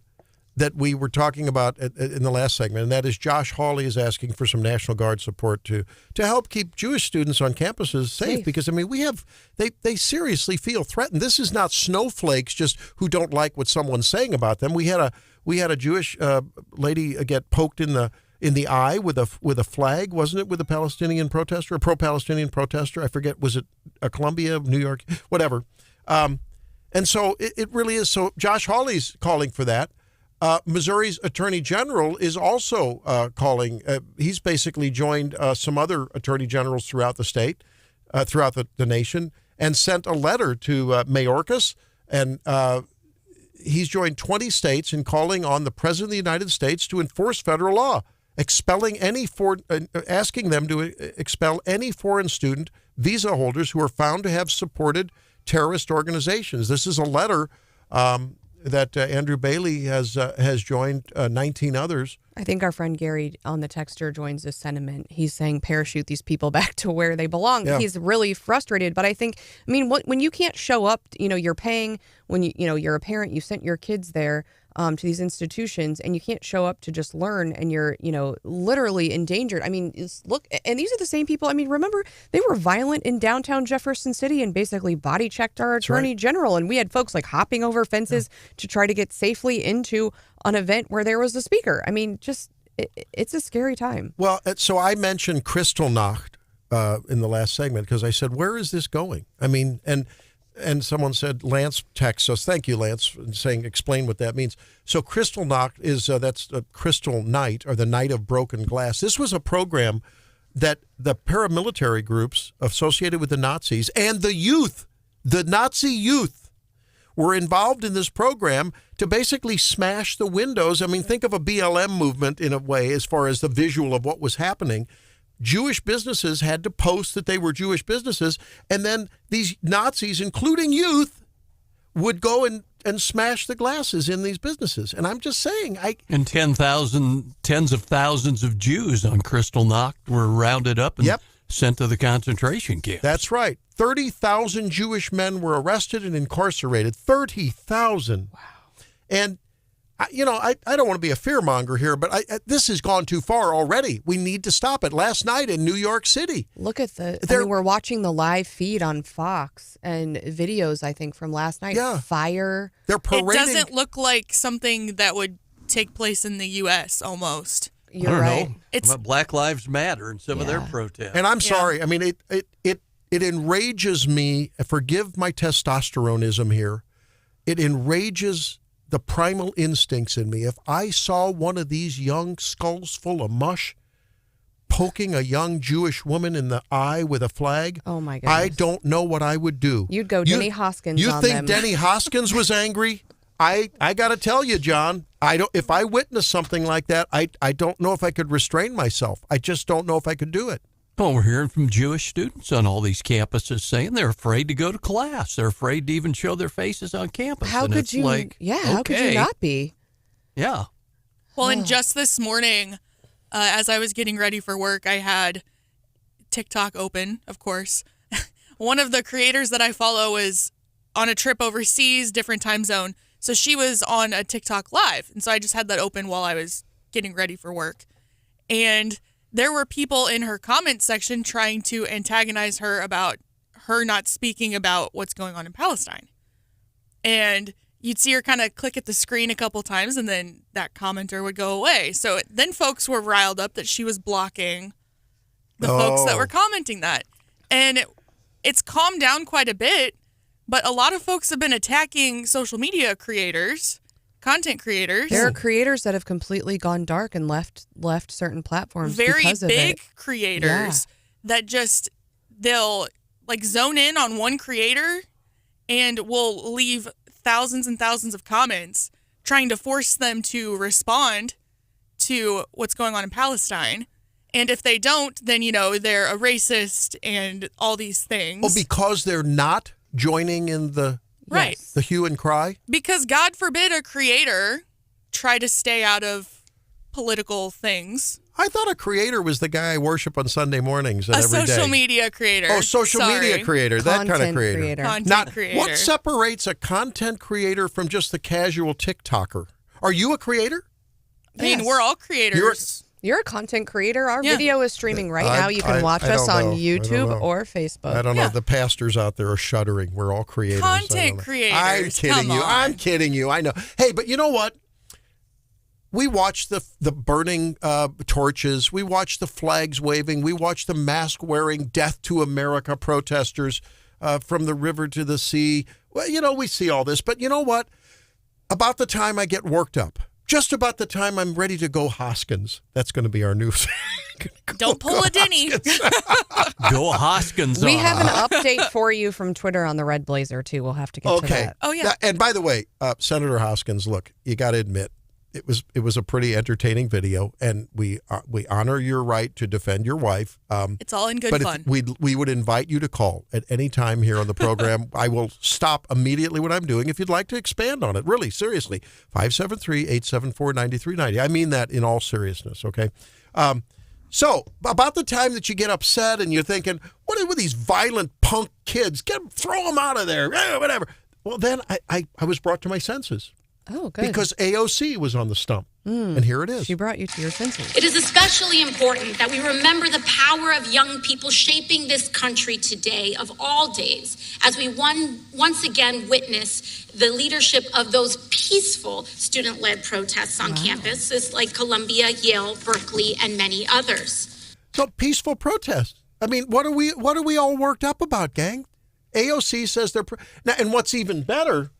that we were talking about in the last segment, and that is Josh Hawley is asking for some National Guard support to help keep Jewish students on campuses safe. Because, I mean, they seriously feel threatened. This is not snowflakes just who don't like what someone's saying about them. We had a Jewish lady get poked in the eye with a flag, wasn't it, with a Palestinian protester, a pro-Palestinian protester? I forget, was it Columbia, New York, whatever. And so it really is. So Josh Hawley's calling for that. Missouri's Attorney General is also calling. He's basically joined some other attorney generals throughout the state, throughout the nation, and sent a letter to Mayorkas. And he's joined 20 states in calling on the President of the United States to enforce federal law, asking them to expel any foreign student visa holders who are found to have supported terrorist organizations. This is a letter that Andrew Bailey has joined 19 others. I think our friend Gary on the texter joins this sentiment. He's saying parachute these people back to where they belong. Yeah. He's really frustrated. But I think, I mean, when you can't show up, you're paying, when you're a parent, you sent your kids there to these institutions, and you can't show up to just learn, and you're, literally endangered. I mean, look, and these are the same people. I mean, remember, they were violent in downtown Jefferson City and basically body checked our attorney general. And we had folks like hopping over fences to try to get safely into an event where there was a speaker. I mean, just it's a scary time. Well, so I mentioned Kristallnacht in the last segment because I said, where is this going? I mean, and someone said, Lance texts us, thank you, Lance, saying, explain what that means. So Kristallnacht is, that's a crystal night, or the night of broken glass. This was a program that the paramilitary groups associated with the Nazis and the youth, the Nazi youth, were involved in this program to basically smash the windows. I mean, think of a BLM movement in a way as far as the visual of what was happening. Jewish businesses had to post that they were Jewish businesses, and then these Nazis, including youth, would go and smash the glasses in these businesses. And I'm just saying, and tens of thousands of Jews on Kristallnacht were rounded up and sent to the concentration camps. That's right. 30,000 Jewish men were arrested and incarcerated. 30,000. Wow. And I don't want to be a fearmonger here, but this has gone too far already. We need to stop it. Last night in New York City. Look at we're watching the live feed on Fox and videos, I think, from last night. Yeah. Fire. They're parading. It doesn't look like something that would take place in the U.S. almost. You're right. Know. It's Black Lives Matter and some of their protests. And I'm sorry. I mean, it enrages me. Forgive my testosteronism here. It enrages the primal instincts in me. If I saw one of these young skulls full of mush poking a young Jewish woman in the eye with a flag, oh my goodness, I don't know what I would do. You'd go Denny Hoskins on them. You think Denny Hoskins was angry? I got to tell you, John, if I witnessed something like that, I don't know if I could restrain myself. I just don't know if I could do it. Well, we're hearing from Jewish students on all these campuses saying they're afraid to go to class. They're afraid to even show their faces on campus. How could you? How could you not be? Yeah. Well, and just this morning, as I was getting ready for work, I had TikTok open, of course. One of the creators that I follow is on a trip overseas, different time zone. So she was on a TikTok live. And so I just had that open while I was getting ready for work. And there were people in her comment section trying to antagonize her about her not speaking about what's going on in Palestine. And you'd see her kind of click at the screen a couple times, and then that commenter would go away. So then folks were riled up that she was blocking the folks that were commenting that. And it's calmed down quite a bit, But a lot of folks have been attacking social media creators, content creators. There are creators that have completely gone dark and left certain platforms very because of big it. creators that just they'll like zone in on one creator and will leave thousands and thousands of comments trying to force them to respond to what's going on in Palestine. And if they don't, then, they're a racist and all these things. Oh, because they're not joining in the right. the hue and cry? Because God forbid a creator try to stay out of political things. I thought a creator was the guy I worship on Sunday mornings and every day. A social media creator. Oh, social media creator. That kind of creator. Content creator. What separates a content creator from just the casual TikToker? Are you a creator? I mean, we're all creators. You're a content creator. Our video is streaming right now. You can watch us on YouTube or Facebook. I don't know. The pastors out there are shuddering. We're all creators. Content creators. I'm kidding you. I'm kidding you. I know. Hey, but you know what? We watched the burning torches. We watched the flags waving. We watched the mask-wearing Death to America protesters from the river to the sea. Well, we see all this. But you know what? About the time I get worked up, just about the time I'm ready to go Hoskins, that's going to be our new... Don't pull a Denny. Go Hoskins. We have an update for you from Twitter on the Red Blazer, too. We'll have to get to that. Oh, yeah. And by the way, Senator Hoskins, look, you got to admit, it was a pretty entertaining video, and we honor your right to defend your wife. It's all in good fun. But we would invite you to call at any time here on the program. I will stop immediately what I'm doing if you'd like to expand on it. Really, seriously, 573-874-9390. I mean that in all seriousness. Okay. So about the time that you get upset and you're thinking, what are these violent punk kids? Throw them out of there. Whatever. Well, then I was brought to my senses. Oh, good. Because AOC was on the stump. And here it is. She brought you to your senses. It is especially important that we remember the power of young people shaping this country today, of all days, as we once again witness the leadership of those peaceful student-led protests on campuses like Columbia, Yale, Berkeley, and many others. So peaceful protests. I mean, what are we all worked up about, gang? AOC says they're now, and what's even better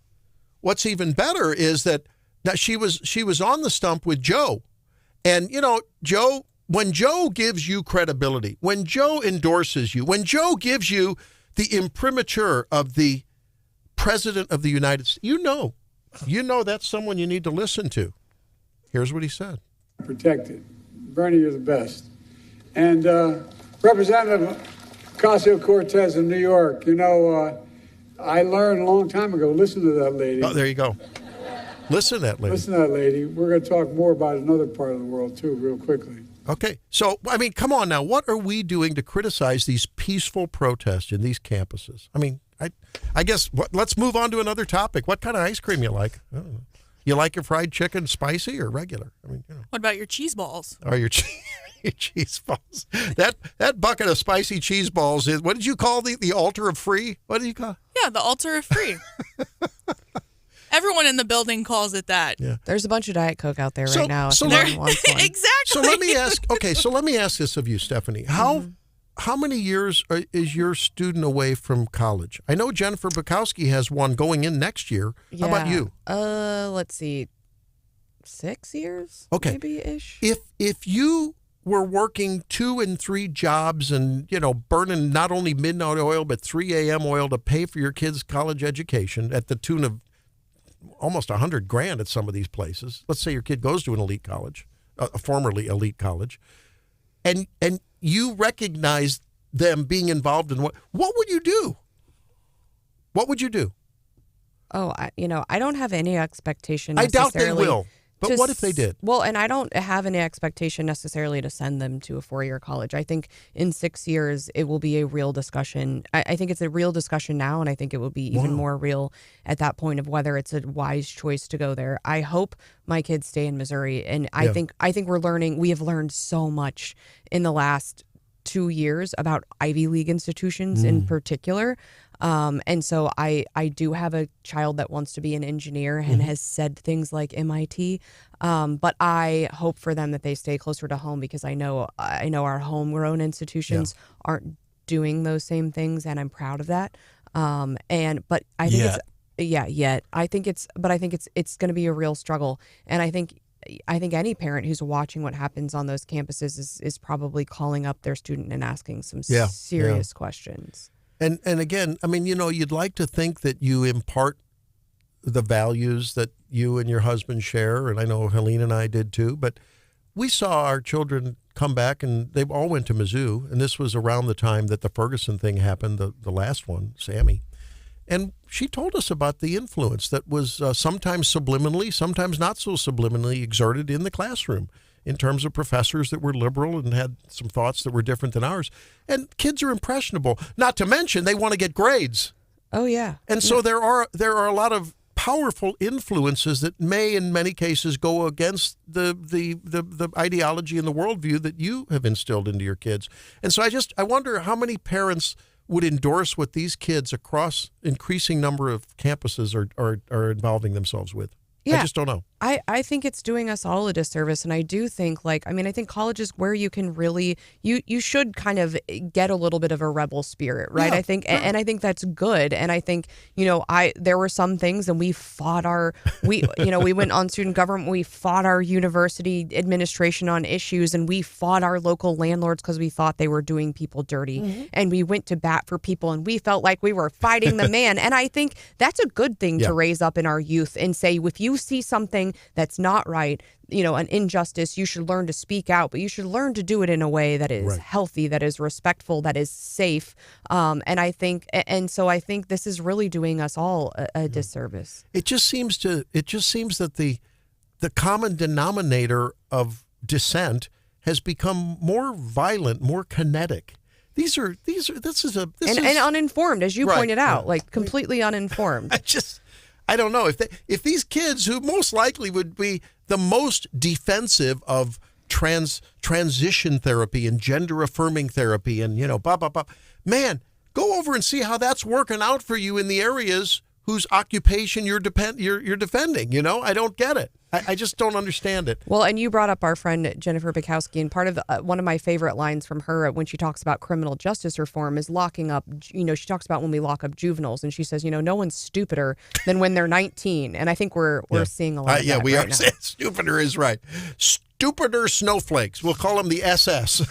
is that now she was on the stump with Joe. And, Joe, when Joe gives you credibility, when Joe endorses you, when Joe gives you the imprimatur of the President of the United States, you know that's someone you need to listen to. Here's what he said. Protected. Bernie, you're the best. And Representative Ocasio-Cortez in New York, I learned a long time ago, listen to that lady. Oh, there you go. Listen to that lady. Listen to that lady. We're going to talk more about another part of the world, too, real quickly. Okay. So, I mean, come on now. What are we doing to criticize these peaceful protests in these campuses? I mean, I guess let's move on to another topic. What kind of ice cream you like? I don't know. You like your fried chicken spicy or regular? I mean, What about your cheese balls? Oh, your cheese balls. That bucket of spicy cheese balls is, what did you call the altar of free? What do you call it? Yeah, the altar of free. Everyone in the building calls it that. Yeah. There's a bunch of Diet Coke out there right now. Exactly. So let me ask this of you, Stephanie. How many years is your student away from college? I know Jennifer Bukowski has one going in next year. How about you? Let's see, 6 years, okay, maybe-ish. If you were working 2 and 3 jobs and, burning not only midnight oil but 3 a.m. oil to pay for your kids' college education at the tune of almost $100,000 at some of these places. Let's say your kid goes to an elite college, a formerly elite college, and you recognize them being involved in what would you do? What would you do? Oh, I don't have any expectation I necessarily. doubt they will. But what if they did? Well, and I don't have any expectation necessarily to send them to a 4-year college. I think in 6 years, it will be a real discussion. I think it's a real discussion now, and I think it will be even more real at that point of whether it's a wise choice to go there. I hope my kids stay in Missouri, and I think we have learned so much in the last 2 years about Ivy League institutions in particular. And so I do have a child that wants to be an engineer and has said things like MIT. But I hope for them that they stay closer to home because I know our homegrown institutions aren't doing those same things, and I'm proud of that. But I think it's going to be a real struggle. And I think any parent who's watching what happens on those campuses is probably calling up their student and asking some serious questions. And again, I mean, you'd like to think that you impart the values that you and your husband share, and I know Helene and I did too, but we saw our children come back, and they all went to Mizzou, and this was around the time that the Ferguson thing happened, the last one, Sammy. And she told us about the influence that was sometimes subliminally, sometimes not so subliminally exerted in the classroom in terms of professors that were liberal and had some thoughts that were different than ours. And kids are impressionable, not to mention they want to get grades. Oh, yeah. And so there are a lot of powerful influences that may, in many cases, go against the ideology and the worldview that you have instilled into your kids. And so I wonder how many parents would endorse what these kids across increasing number of campuses are involving themselves with. Yeah. I just don't know. I think it's doing us all a disservice. And I do think, I think college is where you can really, you should kind of get a little bit of a rebel spirit, right? Yeah, I think, and I think that's good. And I think, there were some things, and we fought we went on student government, we fought our university administration on issues, and we fought our local landlords because we thought they were doing people dirty. Mm-hmm. And we went to bat for people, and we felt like we were fighting the man. And I think that's a good thing to raise up in our youth and say, if you see something that's not right, an injustice, you should learn to speak out, but you should learn to do it in a way that is healthy, that is respectful, that is safe. And I think this is really doing us all a disservice. It just seems that the common denominator of dissent has become more violent, more kinetic. This is uninformed, as you pointed out, completely uninformed. I don't know if these kids, who most likely would be the most defensive of transition therapy and gender affirming therapy and man, go over and see how that's working out for you in the areas whose occupation you're defending. I don't get it. I just don't understand it. Well, and you brought up our friend Jennifer Bukowski, and part of one of my favorite lines from her when she talks about criminal justice reform is locking up. She talks about when we lock up juveniles, and she says, no one's stupider than when they're 19. And I think we're seeing a lot of that. Yeah, we right are. Now. Stupider is right. Stupider snowflakes. We'll call them the SS.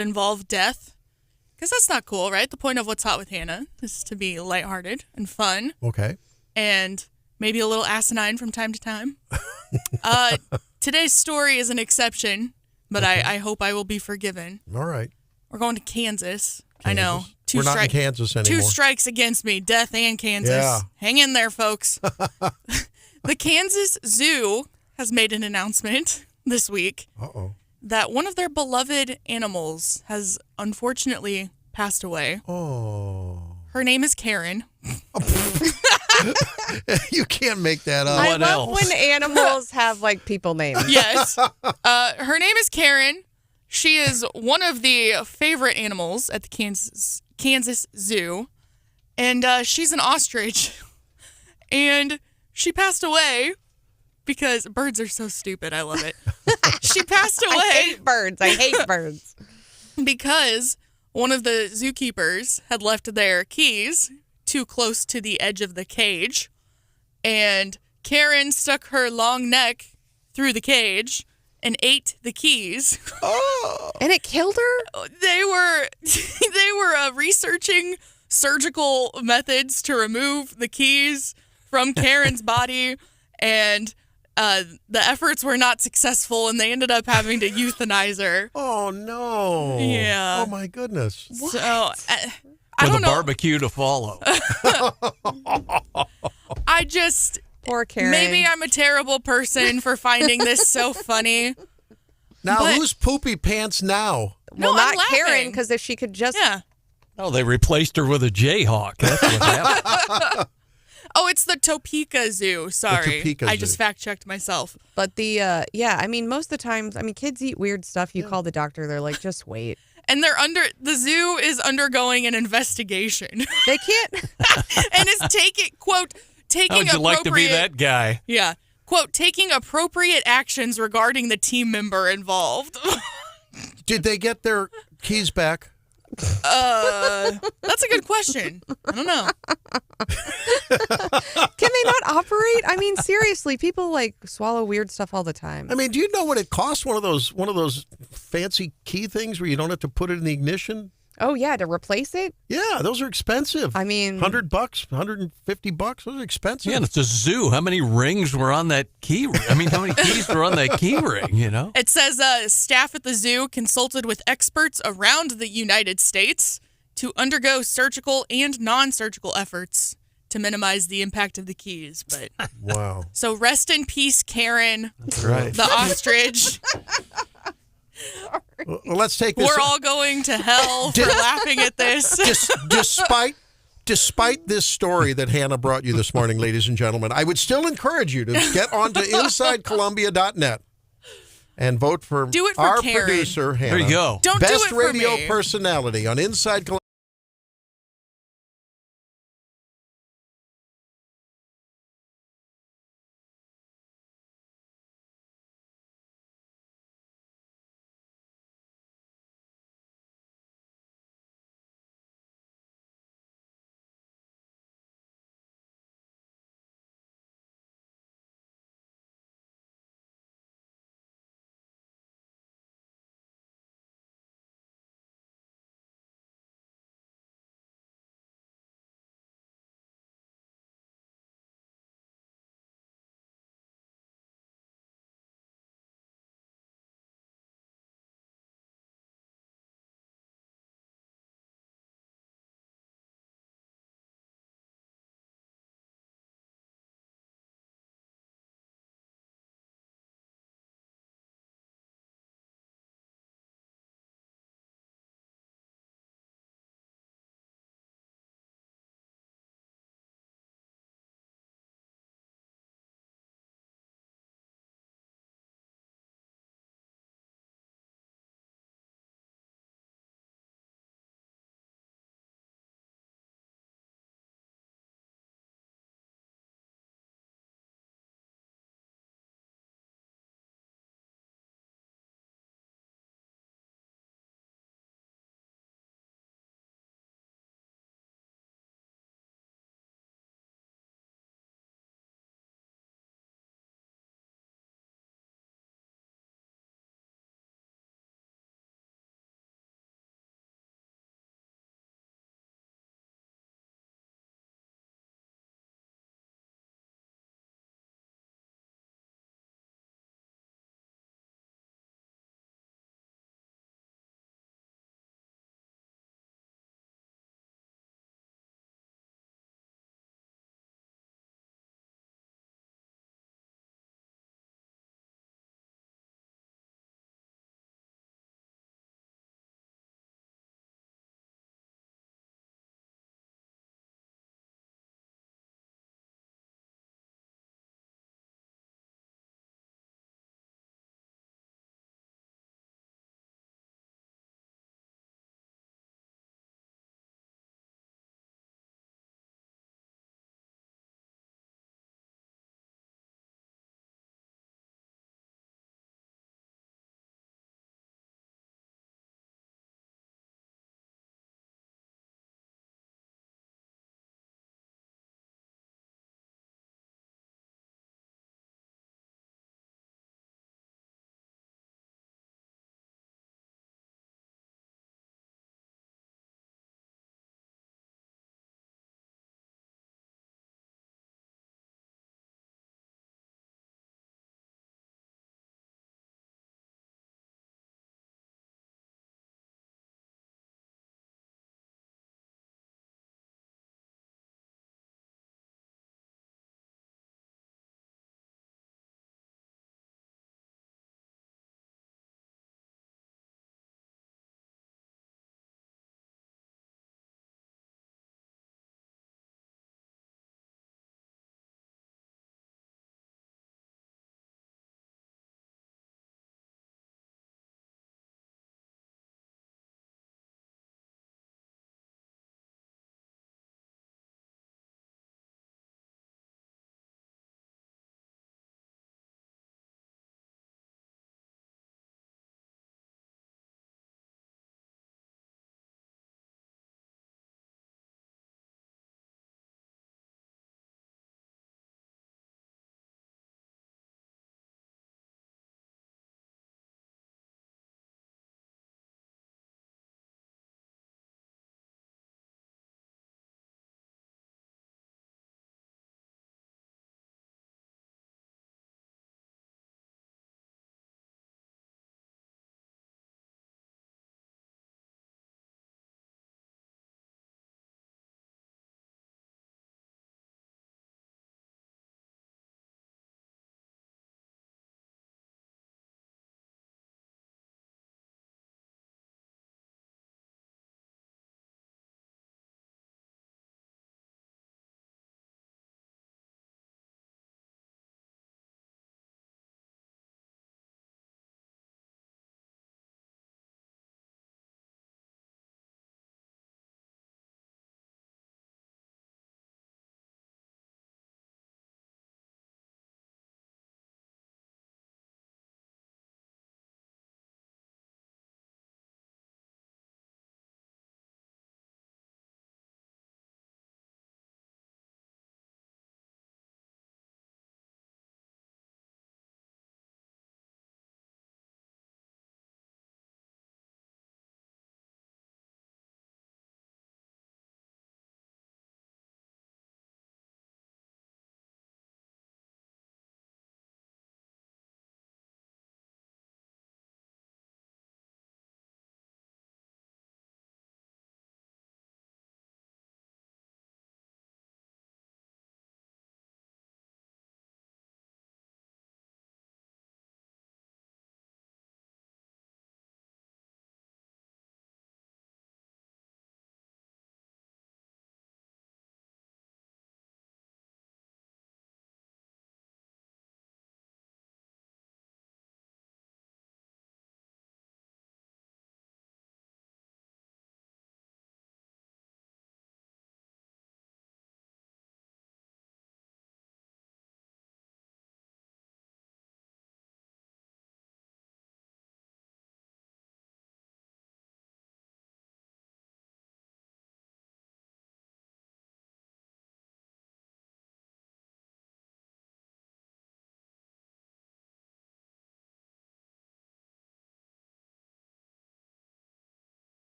involve death, because that's not cool, right? The point of What's Hot with Hannah is to be lighthearted and fun. Okay. And maybe a little asinine from time to time. Today's story is an exception, but okay. I hope I will be forgiven. All right. We're going to Kansas. I know. We're not in Kansas anymore. 2 strikes against me. Death and Kansas. Yeah. Hang in there, folks. The Kansas Zoo has made an announcement this week that one of their beloved animals has unfortunately passed away. Oh. Her name is Karen. You can't make that up. I love when animals have like people names. Yes. Her name is Karen. She is one of the favorite animals at the Kansas Zoo. And she's an ostrich. And she passed away because birds are so stupid. I love it. She passed away. I hate birds. I hate birds. Because one of the zookeepers had left their keys too close to the edge of the cage. And Karen stuck her long neck through the cage and ate the keys. Oh. And it killed her? They were researching surgical methods to remove the keys from Karen's body, and the efforts were not successful, and they ended up having to euthanize her. Oh, no. Yeah. Oh, my goodness. What? So, I With don't a know. barbecue to follow. I just... Poor Karen. Maybe I'm a terrible person for finding this so funny. Now, who's poopy pants now? Well, No, not I'm Karen, laughing. because if she could just... Yeah. Oh, they replaced her with a Jayhawk. That's what happened. Oh, it's the Topeka Zoo. Sorry. Topeka I Zoo. just fact-checked myself. But the, I mean, most of the times, kids eat weird stuff. You call the doctor, they're like, just wait. And the zoo is undergoing an investigation. They can't... And is taking How would you like to be that guy? Yeah. Quote, taking appropriate actions regarding the team member involved. Did they get their keys back? That's a good question. I don't know. Can they not operate? I mean, seriously, people like swallow weird stuff all the time. I mean, do you know what it costs? One of those fancy key things where you don't have to put it in the ignition. Oh yeah, to replace it? Yeah, those are expensive. I mean, $100, $150. Those are expensive. Yeah, and it's a zoo. How many rings were on that key? How many keys were on that key ring? You know. It says staff at the zoo consulted with experts around the United States to undergo surgical and non-surgical efforts to minimize the impact of the keys. But wow. So rest in peace, Karen. That's right. The ostrich. Well, let's take this. We're all going to hell for laughing at this. Despite this story that Hannah brought you this morning, ladies and gentlemen, I would still encourage you to get onto InsideColumbia.net and vote for our Karen. producer, Hannah. There you go. Don't Best do it for radio me. personality on Inside Columbia.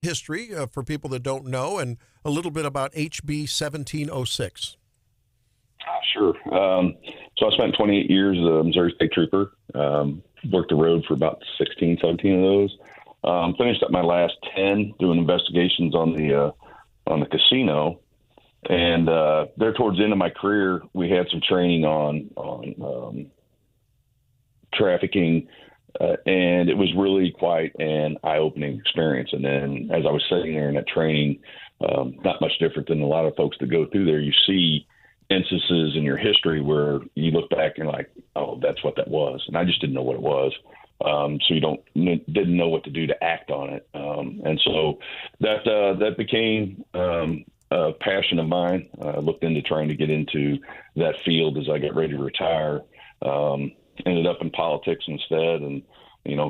history for people that don't know, and a little bit about HB 1706. Sure. So I spent 28 years as a Missouri State Trooper. Worked the road for about 16, 17 of those. Finished up my last 10 doing investigations on the casino. And there towards the end of my career, we had some training on trafficking, and it was really quite an eye-opening experience. And then as I was sitting there in that training, not much different than a lot of folks that go through there, you see instances in your history where you look back and you're like, oh, that's what that was. And I just didn't know what it was. So you didn't know what to do to act on it. And so that became a passion of mine. I looked into trying to get into that field as I got ready to retire. Ended up in politics instead. And,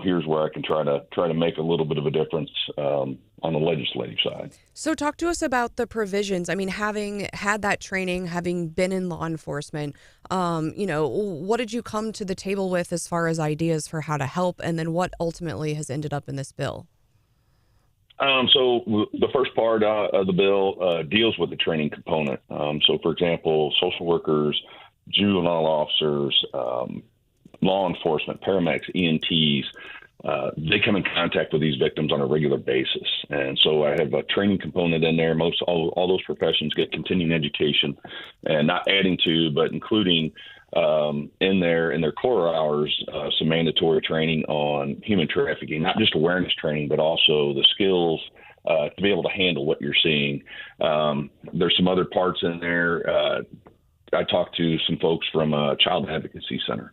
here's where I can try to make a little bit of a difference on the legislative side. So talk to us about the provisions. I mean, having had that training, having been in law enforcement, what did you come to the table with as far as ideas for how to help? And then what ultimately has ended up in this bill? So the first part of the bill deals with the training component. So, for example, social workers, juvenile officers, law enforcement, paramedics, EMTs, they come in contact with these victims on a regular basis. And so I have a training component in there. All those professions get continuing education, and not adding to, but including in their core hours, some mandatory training on human trafficking, not just awareness training, but also the skills to be able to handle what you're seeing. There's some other parts in there. I talked to some folks from a child advocacy center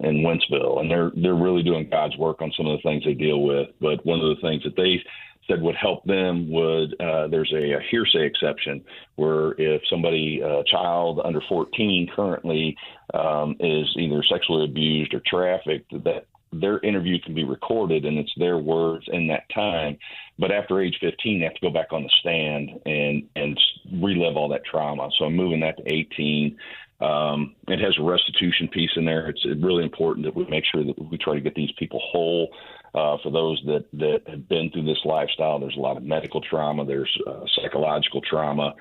in Wentzville, and they're really doing God's work on some of the things they deal with. But one of the things that they said would help them would there's a hearsay exception where if somebody, a child under 14 currently is either sexually abused or trafficked, that their interview can be recorded and it's their words in that time. But after age 15, they have to go back on the stand and relive all that trauma. So I'm moving that to 18. It has a restitution piece in there. It's really important that we make sure that we try to get these people whole. For those that have been through this lifestyle, there's a lot of medical trauma. There's psychological trauma.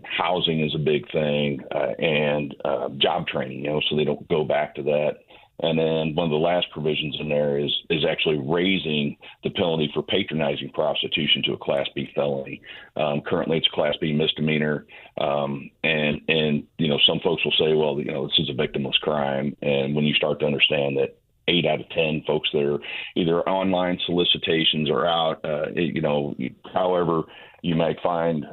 Housing is a big thing, and job training, so they don't go back to that. And then one of the last provisions in there is actually raising the penalty for patronizing prostitution to a Class B felony. Currently, it's a Class B misdemeanor. And some folks will say, well, this is a victimless crime. And when you start to understand that 8 out of 10 folks that are either online solicitations or out, however you might find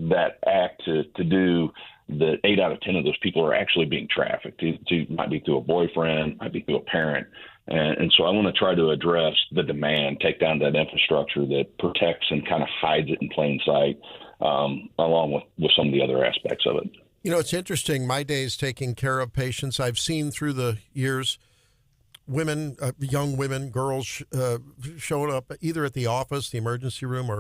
that act to do, that 8 out of 10 of those people are actually being trafficked. It might be through a boyfriend, might be through a parent. And so I want to try to address the demand, take down that infrastructure that protects and kind of hides it in plain sight, along with some of the other aspects of it. It's interesting. My days taking care of patients, I've seen through the years women, young women, girls showing up either at the office, the emergency room,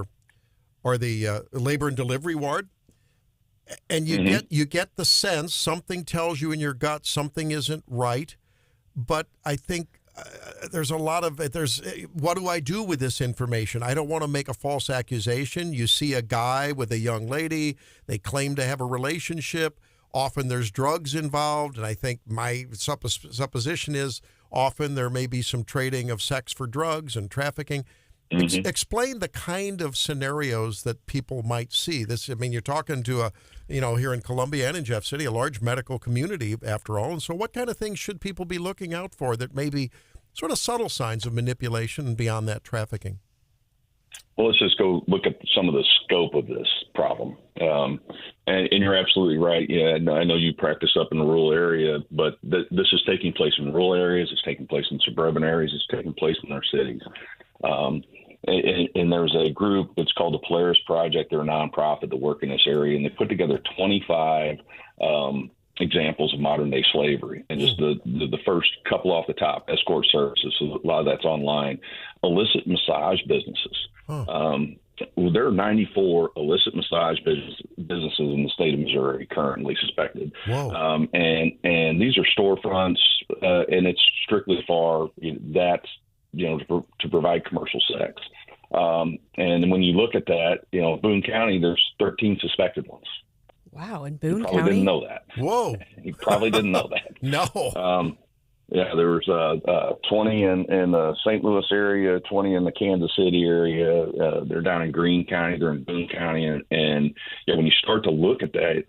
or the labor and delivery ward. And you get the sense something tells you in your gut something isn't right. But I think there's a lot of what do I do with this information? I don't want to make a false accusation. You see a guy with a young lady, they claim to have a relationship. Often there's drugs involved, and I think my supposition is often there may be some trading of sex for drugs and trafficking. Explain the kind of scenarios that people might see. You're talking to here in Columbia and in Jeff City, a large medical community after all. And so what kind of things should people be looking out for that may be sort of subtle signs of manipulation and beyond that trafficking? Well, let's just go look at some of the scope of this problem. And you're absolutely right. Yeah, I know you practice up in a rural area, but this is taking place in rural areas. It's taking place in suburban areas. It's taking place in our cities. And there's a group that's called the Polaris Project. They're a nonprofit that work in this area, and they put together 25 examples of modern day slavery. And just the first couple off the top, escort services, so a lot of that's online, illicit massage businesses. There are 94 illicit massage businesses in the state of Missouri currently suspected. And these are storefronts, and it's strictly for to provide commercial sex. And when you look at that, Boone County, there's 13 suspected ones. Wow, in Boone County? County? Didn't know that. Whoa. You probably didn't know that. No. Yeah, there was 20 in the St. Louis area, 20 in the Kansas City area. They're down in Greene County. They're in Boone County. And when you start to look at that,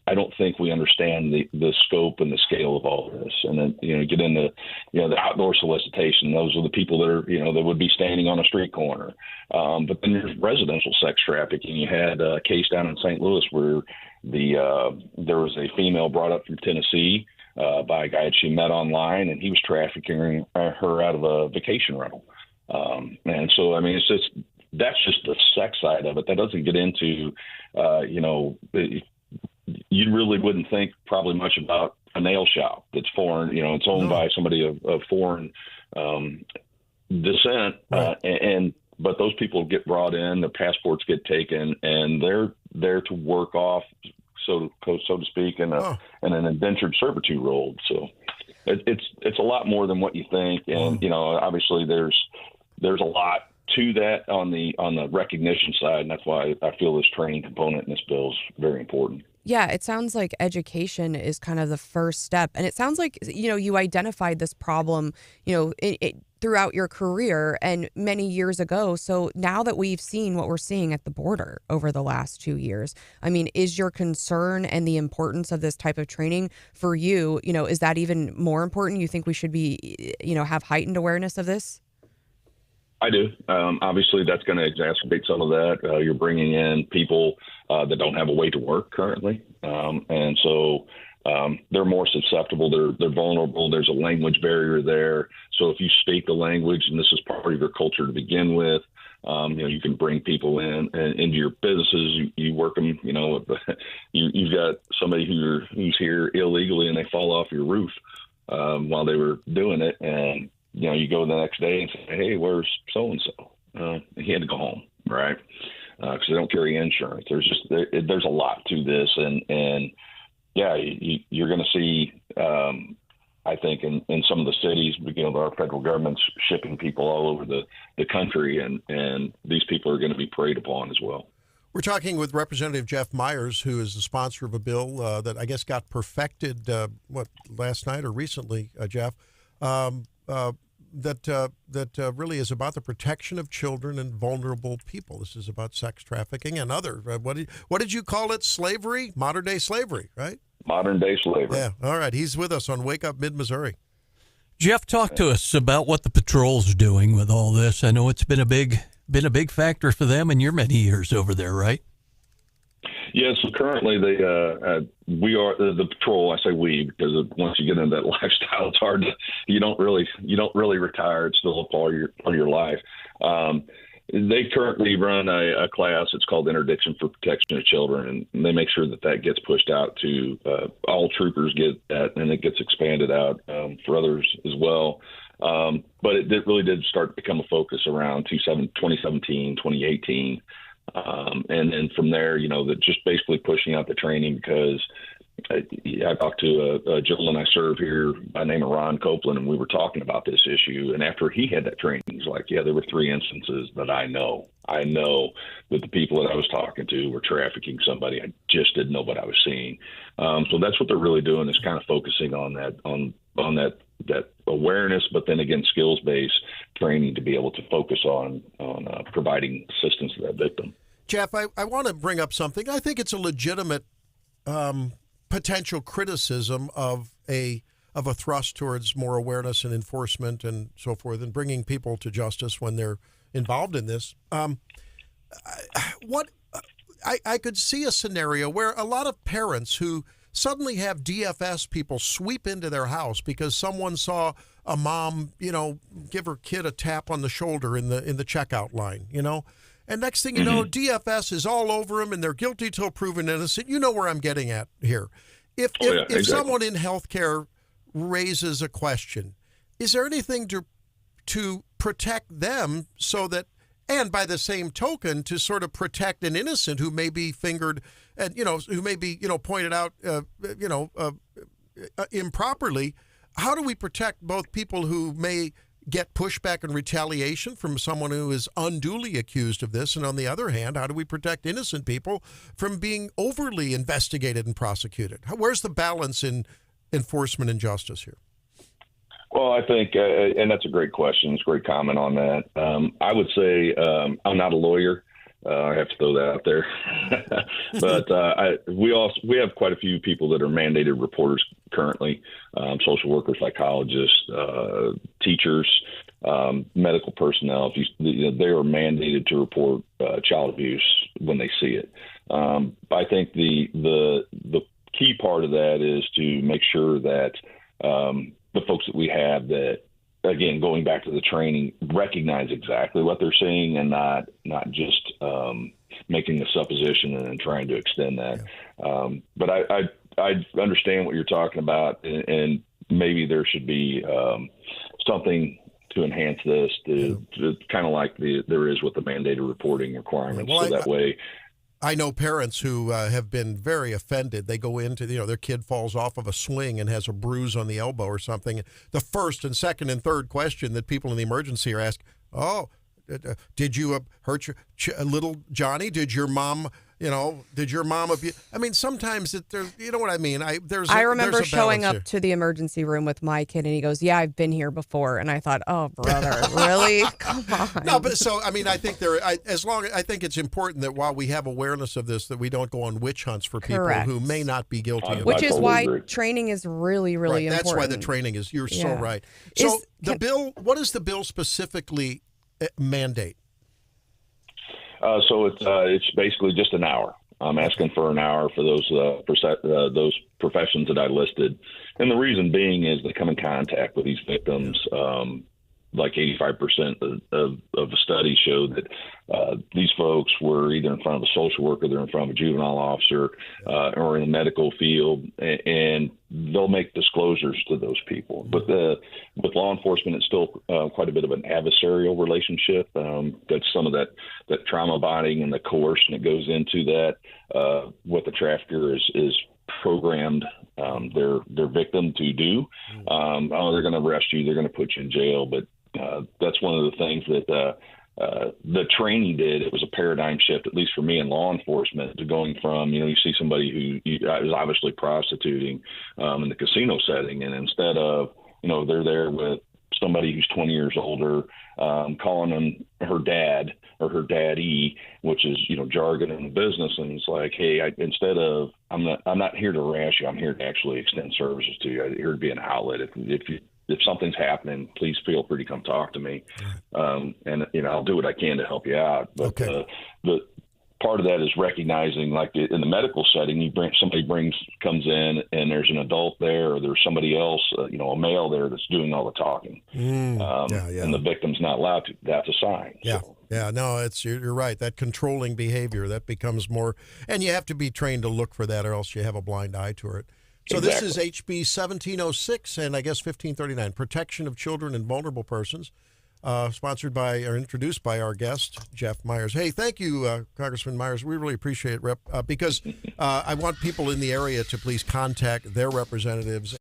I don't think we understand the scope and the scale of all this. And then, get into, the outdoor solicitation. Those are the people that are, that would be standing on a street corner. But then there's residential sex trafficking. You had a case down in St. Louis where there was a female brought up from Tennessee by a guy that she met online, and he was trafficking her out of a vacation rental. And so, I mean, that's just the sex side of it. That doesn't get into, you really wouldn't think probably much about a nail shop that's foreign, it's owned by somebody of foreign descent. Right. But those people get brought in, their passports get taken, and they're there to work off, so to speak, in an indentured servitude role. So it's a lot more than what you think. And, obviously there's a lot to that on the recognition side. And that's why I feel this training component in this bill is very important. Yeah, it sounds like education is kind of the first step. And it sounds like, you identified this problem, throughout your career and many years ago. So now that we've seen what we're seeing at the border over the last 2 years, I mean, is your concern and the importance of this type of training for you, is that even more important? You think we should be, have heightened awareness of this? I do. Obviously, that's going to exacerbate some of that. You're bringing in people that don't have a way to work currently. And so they're more susceptible. They're vulnerable. There's a language barrier there. So if you speak the language and this is part of your culture to begin with, you can bring people in and into your businesses. You work them, you've got somebody who's here illegally and they fall off your roof while they were doing it. And you go the next day and say, hey, where's so-and-so? He had to go home, right? Because they don't carry insurance. There's a lot to this. And yeah, you're going to see, I think, in some of the cities, our federal government's shipping people all over the country, and these people are going to be preyed upon as well. We're talking with Representative Jeff Myers, who is the sponsor of a bill that I guess got perfected, last night or recently, Jeff, that really is about the protection of children and vulnerable people. This is about sex trafficking and other. What did you call it? Slavery? Modern day slavery, right? Modern day slavery. Yeah. All right. He's with us on Wake Up Mid-Missouri. Jeff, talk to us about what the patrol's doing with all this. I know it's been a big factor for them in your many years over there, right? Yeah, so currently we are the patrol. I say we because once you get into that lifestyle, it's hard to you don't really retire. It's still a part of your life. They currently run a class. It's called Interdiction for Protection of Children, and they make sure that gets pushed out to all troopers get that, and it gets expanded out for others as well. But it really did start to become a focus around 2017, 2018. And then from there, that just basically pushing out the training because I talked to a gentleman I serve here by the name of Ron Copeland, and we were talking about this issue. And after he had that training, he's like, yeah, there were 3 instances that I know that the people that I was talking to were trafficking somebody. I just didn't know what I was seeing. So that's what they're really doing is kind of focusing on that awareness, but then again, skills-based training to be able to focus on providing assistance to that victim. Jeff, I want to bring up something. I think it's a legitimate potential criticism of a thrust towards more awareness and enforcement and so forth, and bringing people to justice when they're involved in this. I could see a scenario where a lot of parents who suddenly have DFS people sweep into their house because someone saw a mom, give her kid a tap on the shoulder in the checkout line, And next thing you know, DFS is all over them and they're guilty till proven innocent. You know where I'm getting at here. If exactly. Someone in healthcare raises a question, is there anything to protect them so that, and by the same token, to sort of protect an innocent who may be fingered and, who may be, pointed out, improperly? How do we protect both people who may get pushback and retaliation from someone who is unduly accused of this? And on the other hand, how do we protect innocent people from being overly investigated and prosecuted? Where's the balance in enforcement and justice here? Well, I think, and that's a great question. It's a great comment on that. I would say I'm not a lawyer. I have to throw that out there. But we have quite a few people that are mandated reporters currently, social workers, psychologists, teachers, medical personnel. They are mandated to report child abuse when they see it. I think the key part of that is to make sure that the folks that we have that, again, going back to the training, recognize exactly what they're seeing and not just making a supposition and then trying to extend that. Yeah. But I understand what you're talking about, and maybe there should be something to enhance this to kind of like there is with the mandated reporting requirements. Well, so that way. I know parents who have been very offended. They go into, their kid falls off of a swing and has a bruise on the elbow or something. The first and second and third question that people in the emergency are asked, did you hurt your little Johnny? Did your mom abuse? I mean, sometimes you know what I mean? I remember showing up to the emergency room with my kid, and he goes, "Yeah, I've been here before." And I thought, "Oh, brother, really? Come on." No, but so, I mean, I think I think it's important that while we have awareness of this, that we don't go on witch hunts for people who may not be guilty of it. Which is why training is really, really important. That's why the training is, you're so right. So what does the bill specifically mandate? So it's basically just an hour. I'm asking for an hour for those professions that I listed, and the reason being is they come in contact with these victims. Like 85% of the studies show that these folks were either in front of a social worker, they're in front of a juvenile officer, or in the medical field, and they'll make disclosures to those people. But with law enforcement, it's still quite a bit of an adversarial relationship. That's some of that trauma bonding and the coercion that goes into that. What the trafficker is programmed their victim to do. They're going to arrest you, they're going to put you in jail, but that's one of the things that the training did. It was a paradigm shift, at least for me in law enforcement, to going from, you see somebody who is obviously prostituting in the casino setting, and instead of, they're there with somebody who's 20 years older, calling them her dad or her daddy, which is, jargon in the business. And it's like, hey, instead of, I'm not here to harass you, I'm here to actually extend services to you. I'm here to be an outlet. If something's happening, please feel free to come talk to me. And I'll do what I can to help you out. But the part of that is recognizing, like in the medical setting, comes in and there's an adult there, or there's somebody else, a male there that's doing all the talking. And the victim's not allowed to. That's a sign. Yeah. So. Yeah, no, you're right. That controlling behavior, that becomes more, and you have to be trained to look for that, or else you have a blind eye to it. So This is HB 1706 and I guess 1539, Protection of Children and Vulnerable Persons, sponsored by or introduced by our guest, Jeff Myers. Hey, thank you, Congressman Myers. We really appreciate it, Rep, because I want people in the area to please contact their representatives.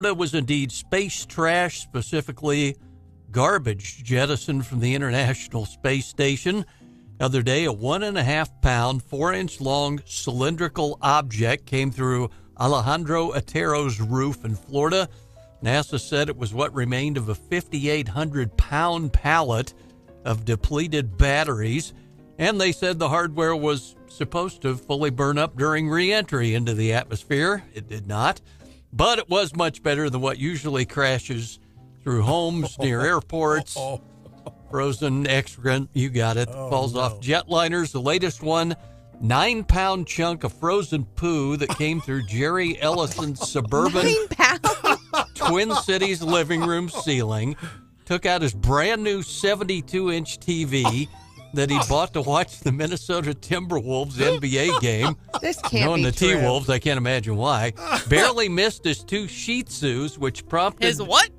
That was indeed space trash, specifically garbage jettisoned from the International Space Station. The other day, a 1.5 pound, 4-inch long cylindrical object came through Alejandro Otero's roof in Florida. NASA said it was what remained of a 5,800 pound pallet of depleted batteries, and they said the hardware was supposed to fully burn up during re-entry into the atmosphere. It did not. But it was much better than what usually crashes through homes near airports. Frozen excrement, you got it, falls off jetliners. The latest one, 9-pound chunk of frozen poo that came through Jerry Ellison's suburban 9 pounds? Twin Cities living room ceiling. Took out his brand new 72-inch TV that he bought to watch the Minnesota Timberwolves NBA game. This can't Knowing be the true. T-Wolves, I can't imagine why. Barely missed his 2 Shih Tzus, which prompted... His what?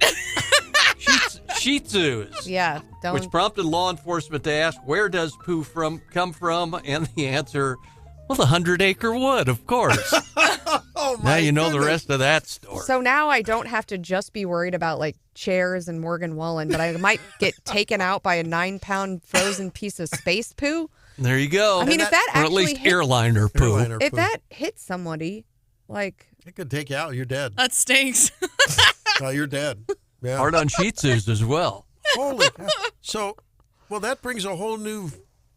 Shih Tzus. Yeah, don't. Which prompted law enforcement to ask, where does poo come from? And the answer, well, the 100-acre wood, of course. Now you know the rest of that story. So now I don't have to just be worried about like chairs and Morgan Wallen, but I might get taken out by a 9-pound frozen piece of space poo. There you go. I mean, if that or at actually least hit- airliner poo. If that hits somebody, like It could take you out. You're dead. That stinks. No, you're dead. Yeah. Hard on Shih Tzus as well. Holy cow. So, well, that brings a whole new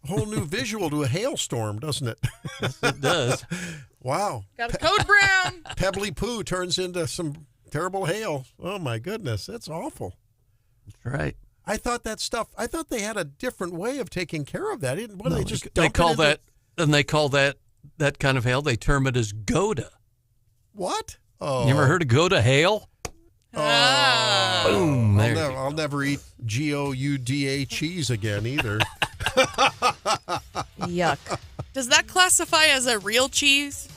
visual to a hailstorm, doesn't it? Yes, it does. Wow. Got a code brown. Pebbly poo turns into some terrible hail. Oh my goodness, that's awful. That's right. I thought they had a different way of taking care of that. What, they just They dump call it into- that, and they call that kind of hail, they term it as Goda. What? Oh. You ever heard of Goda hail? Ah. Boom. There you I'll never eat Gouda cheese again either. yuck. Does that classify as a real cheese?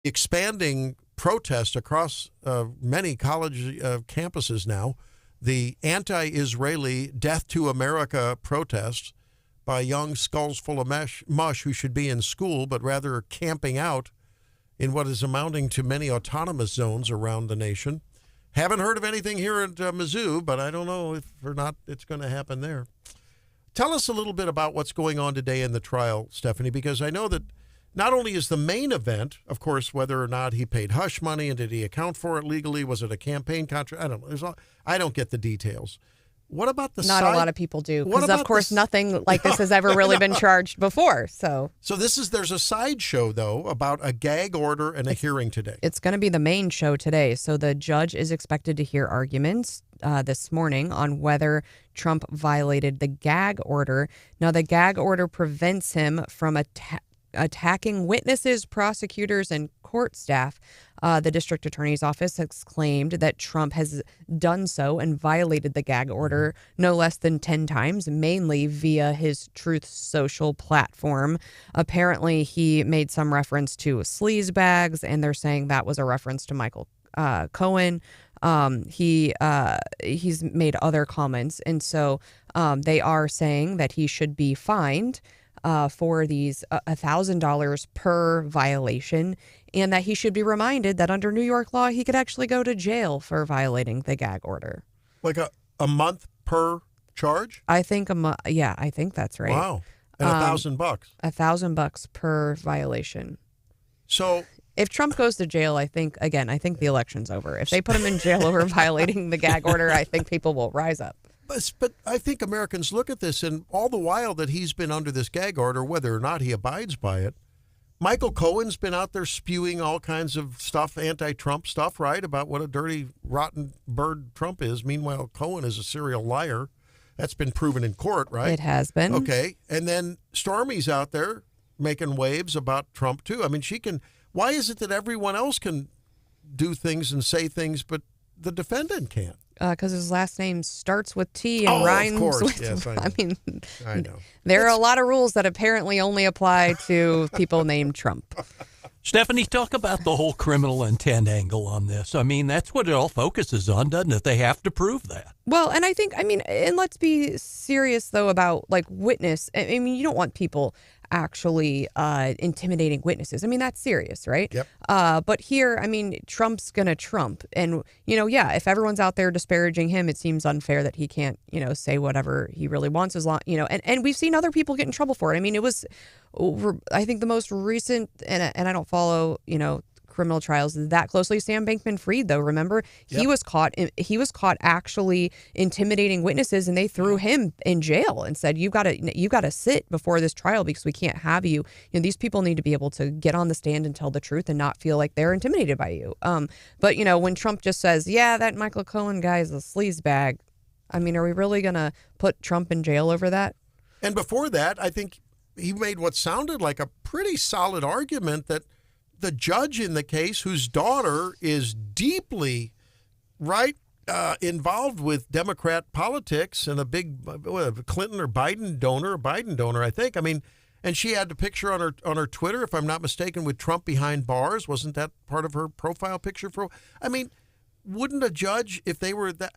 expanding protest across many college campuses now. The anti-Israeli Death to America protest by young skulls full of mush who should be in school, but rather camping out in what is amounting to many autonomous zones around the nation. Haven't heard of anything here at Mizzou, but I don't know if or not it's going to happen there. Tell us a little bit about what's going on today in the trial, Stephanie, because I know that not only is the main event, of course, whether or not he paid hush money and did he account for it legally, was it a campaign contract? I don't know. I don't get the details. What about the Not a lot of people do, because of course nothing like this has ever really been charged before. So there's a sideshow, though, about a gag order and a hearing today. It's going to be the main show today. So the judge is expected to hear arguments this morning on whether Trump violated the gag order. Now, the gag order prevents him from attacking witnesses, prosecutors, and court staff. The district attorney's office has claimed that Trump has done so and violated the gag order no less than 10 times, mainly via his Truth Social platform. Apparently, he made some reference to sleaze bags, and they're saying that was a reference to Michael Cohen. He's made other comments, and so they are saying that he should be fined for these $1,000 per violation, and that he should be reminded that under New York law, he could actually go to jail for violating the gag order. Like a month per charge? I think yeah, I think that's right. Wow. And $1,000. $1,000 per violation. So if Trump goes to jail, I think the election's over. If they put him in jail over violating the gag order, I think people will rise up. But I think Americans look at this, and all the while that he's been under this gag order, whether or not he abides by it, Michael Cohen's been out there spewing all kinds of stuff, anti-Trump stuff, right, about what a dirty, rotten bird Trump is. Meanwhile, Cohen is a serial liar. That's been proven in court, right? It has been. Okay. And then Stormy's out there making waves about Trump, too. I mean, she can. Why is it that everyone else can do things and say things, but the defendant can't? Because his last name starts with T and rhymes with. Yes, I know. There are a lot of rules that apparently only apply to people named Trump. Stephanie, talk about the whole criminal intent angle on this. I mean, that's what it all focuses on, doesn't it? They have to prove that. Well, and I think, and let's be serious, though, about witness. I mean, you don't want people actually intimidating witnesses. I mean, that's serious, right? Yep. But here, Trump's going to Trump. And, if everyone's out there disparaging him, it seems unfair that he can't, say whatever he really wants as long, and we've seen other people get in trouble for it. I mean, it was, I think the most recent, and I don't follow, criminal trials that closely. Sam Bankman-Fried, though, remember, he was caught actually intimidating witnesses, and they threw him in jail and said, you got to sit before this trial because we can't have you. These people need to be able to get on the stand and tell the truth and not feel like they're intimidated by you. But when Trump just says, yeah, that Michael Cohen guy is a sleaze bag, are we really going to put Trump in jail over that? And before that, I think he made what sounded like a pretty solid argument that the judge in the case, whose daughter is deeply involved with Democrat politics and a big Clinton or Biden donor, I think. And she had the picture on her Twitter, if I'm not mistaken, with Trump behind bars. Wasn't that part of her profile picture? Wouldn't a judge, if they were that?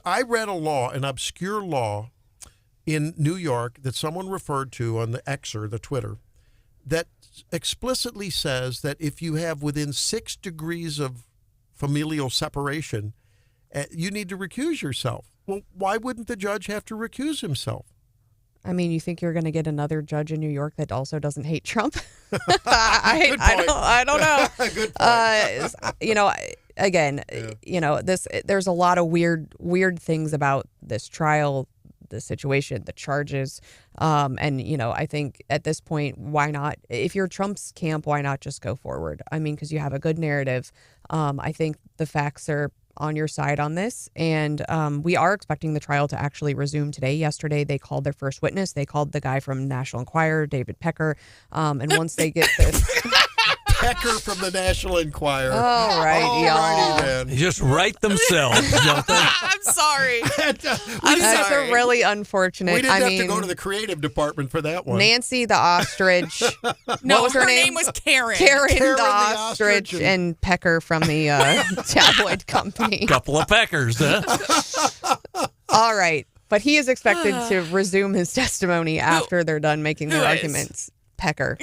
I read a law, an obscure law in New York that someone referred to on the Xer, the Twitter, that explicitly says that if you have within 6 degrees of familial separation, you need to recuse yourself. Well, why wouldn't the judge have to recuse himself? You think you're going to get another judge in New York that also doesn't hate Trump? I don't know. Good point. There's a lot of weird things about this trial, the situation, the charges. I think at this point, why not? If you're Trump's camp, why not just go forward? Because you have a good narrative. I think the facts are on your side on this. And we are expecting the trial to actually resume today. Yesterday, they called their first witness. They called the guy from National Enquirer, David Pecker. And once they get this... Pecker from the National Enquirer. All right, y'all. Then. They just write themselves, don't they? I'm sorry. That's a really unfortunate. We didn't have to go to the creative department for that one. Nancy the ostrich. No, what was her name was Karen. Karen Karen the ostrich and Pecker from the tabloid company. Couple of peckers, huh? All right. But he is expected to resume his testimony after they're done making their arguments. Pecker.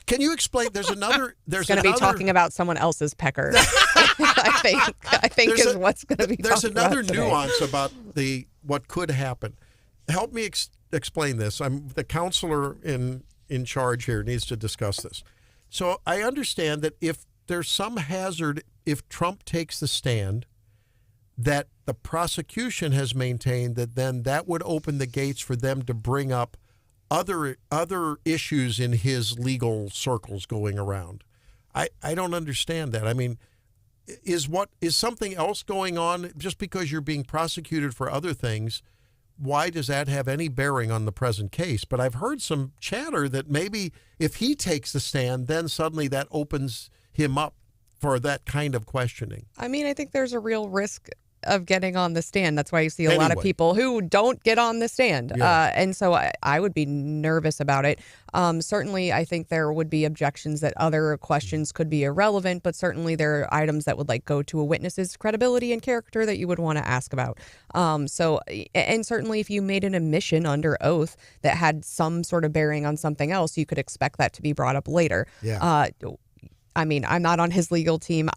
Can you explain? There's He's going to be talking about someone else's pecker. I think is what's going to be. There's another about nuance about what could happen. Help me explain this. I'm the counselor in charge here. Needs to discuss this. So I understand that if there's some hazard, if Trump takes the stand, that the prosecution has maintained that then that would open the gates for them to bring up other issues in his legal circles going around. I don't understand that. I mean, is something else going on just because you're being prosecuted for other things? Why does that have any bearing on the present case? But I've heard some chatter that maybe if he takes the stand, then suddenly that opens him up for that kind of questioning. I mean, I think there's a real risk of getting on the stand. That's why you see a lot of people who don't get on the stand. Yeah. And so I would be nervous about it. Certainly, I think there would be objections that other questions could be irrelevant, but certainly there are items that would go to a witness's credibility and character that you would want to ask about. And certainly if you made an admission under oath that had some sort of bearing on something else, you could expect that to be brought up later. Yeah. I mean, I'm not on his legal team.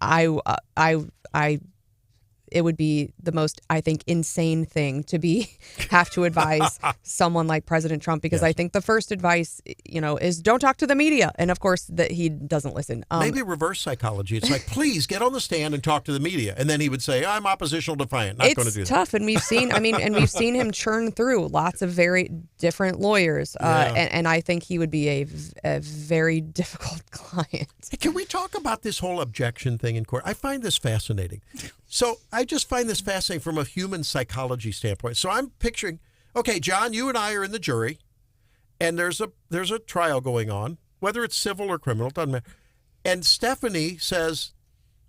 It would be the most, I think, insane thing to have to advise someone like President Trump, because I think the first advice, is don't talk to the media. And of course, that he doesn't listen. Maybe reverse psychology. It's like, please get on the stand and talk to the media. And then he would say, I'm oppositional defiant. Not going to do that. It's tough. And we've seen him churn through lots of very different lawyers. And I think he would be a very difficult client. Hey, can we talk about this whole objection thing in court? I find this fascinating. So I just find this fascinating from a human psychology standpoint. So I'm picturing, okay, John, you and I are in the jury, and there's a trial going on, whether it's civil or criminal, doesn't matter. And Stephanie says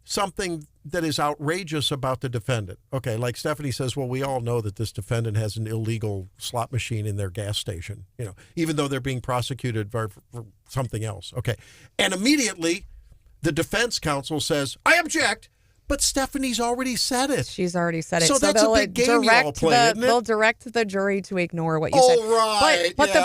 something that is outrageous about the defendant. Okay, like Stephanie says, well, we all know that this defendant has an illegal slot machine in their gas station, even though they're being prosecuted for something else. Okay. And immediately the defense counsel says, I object. But Stephanie's already said it. She's already said it. So that's a big game you all play, isn't it? They'll direct the jury to ignore what you said. Right. But the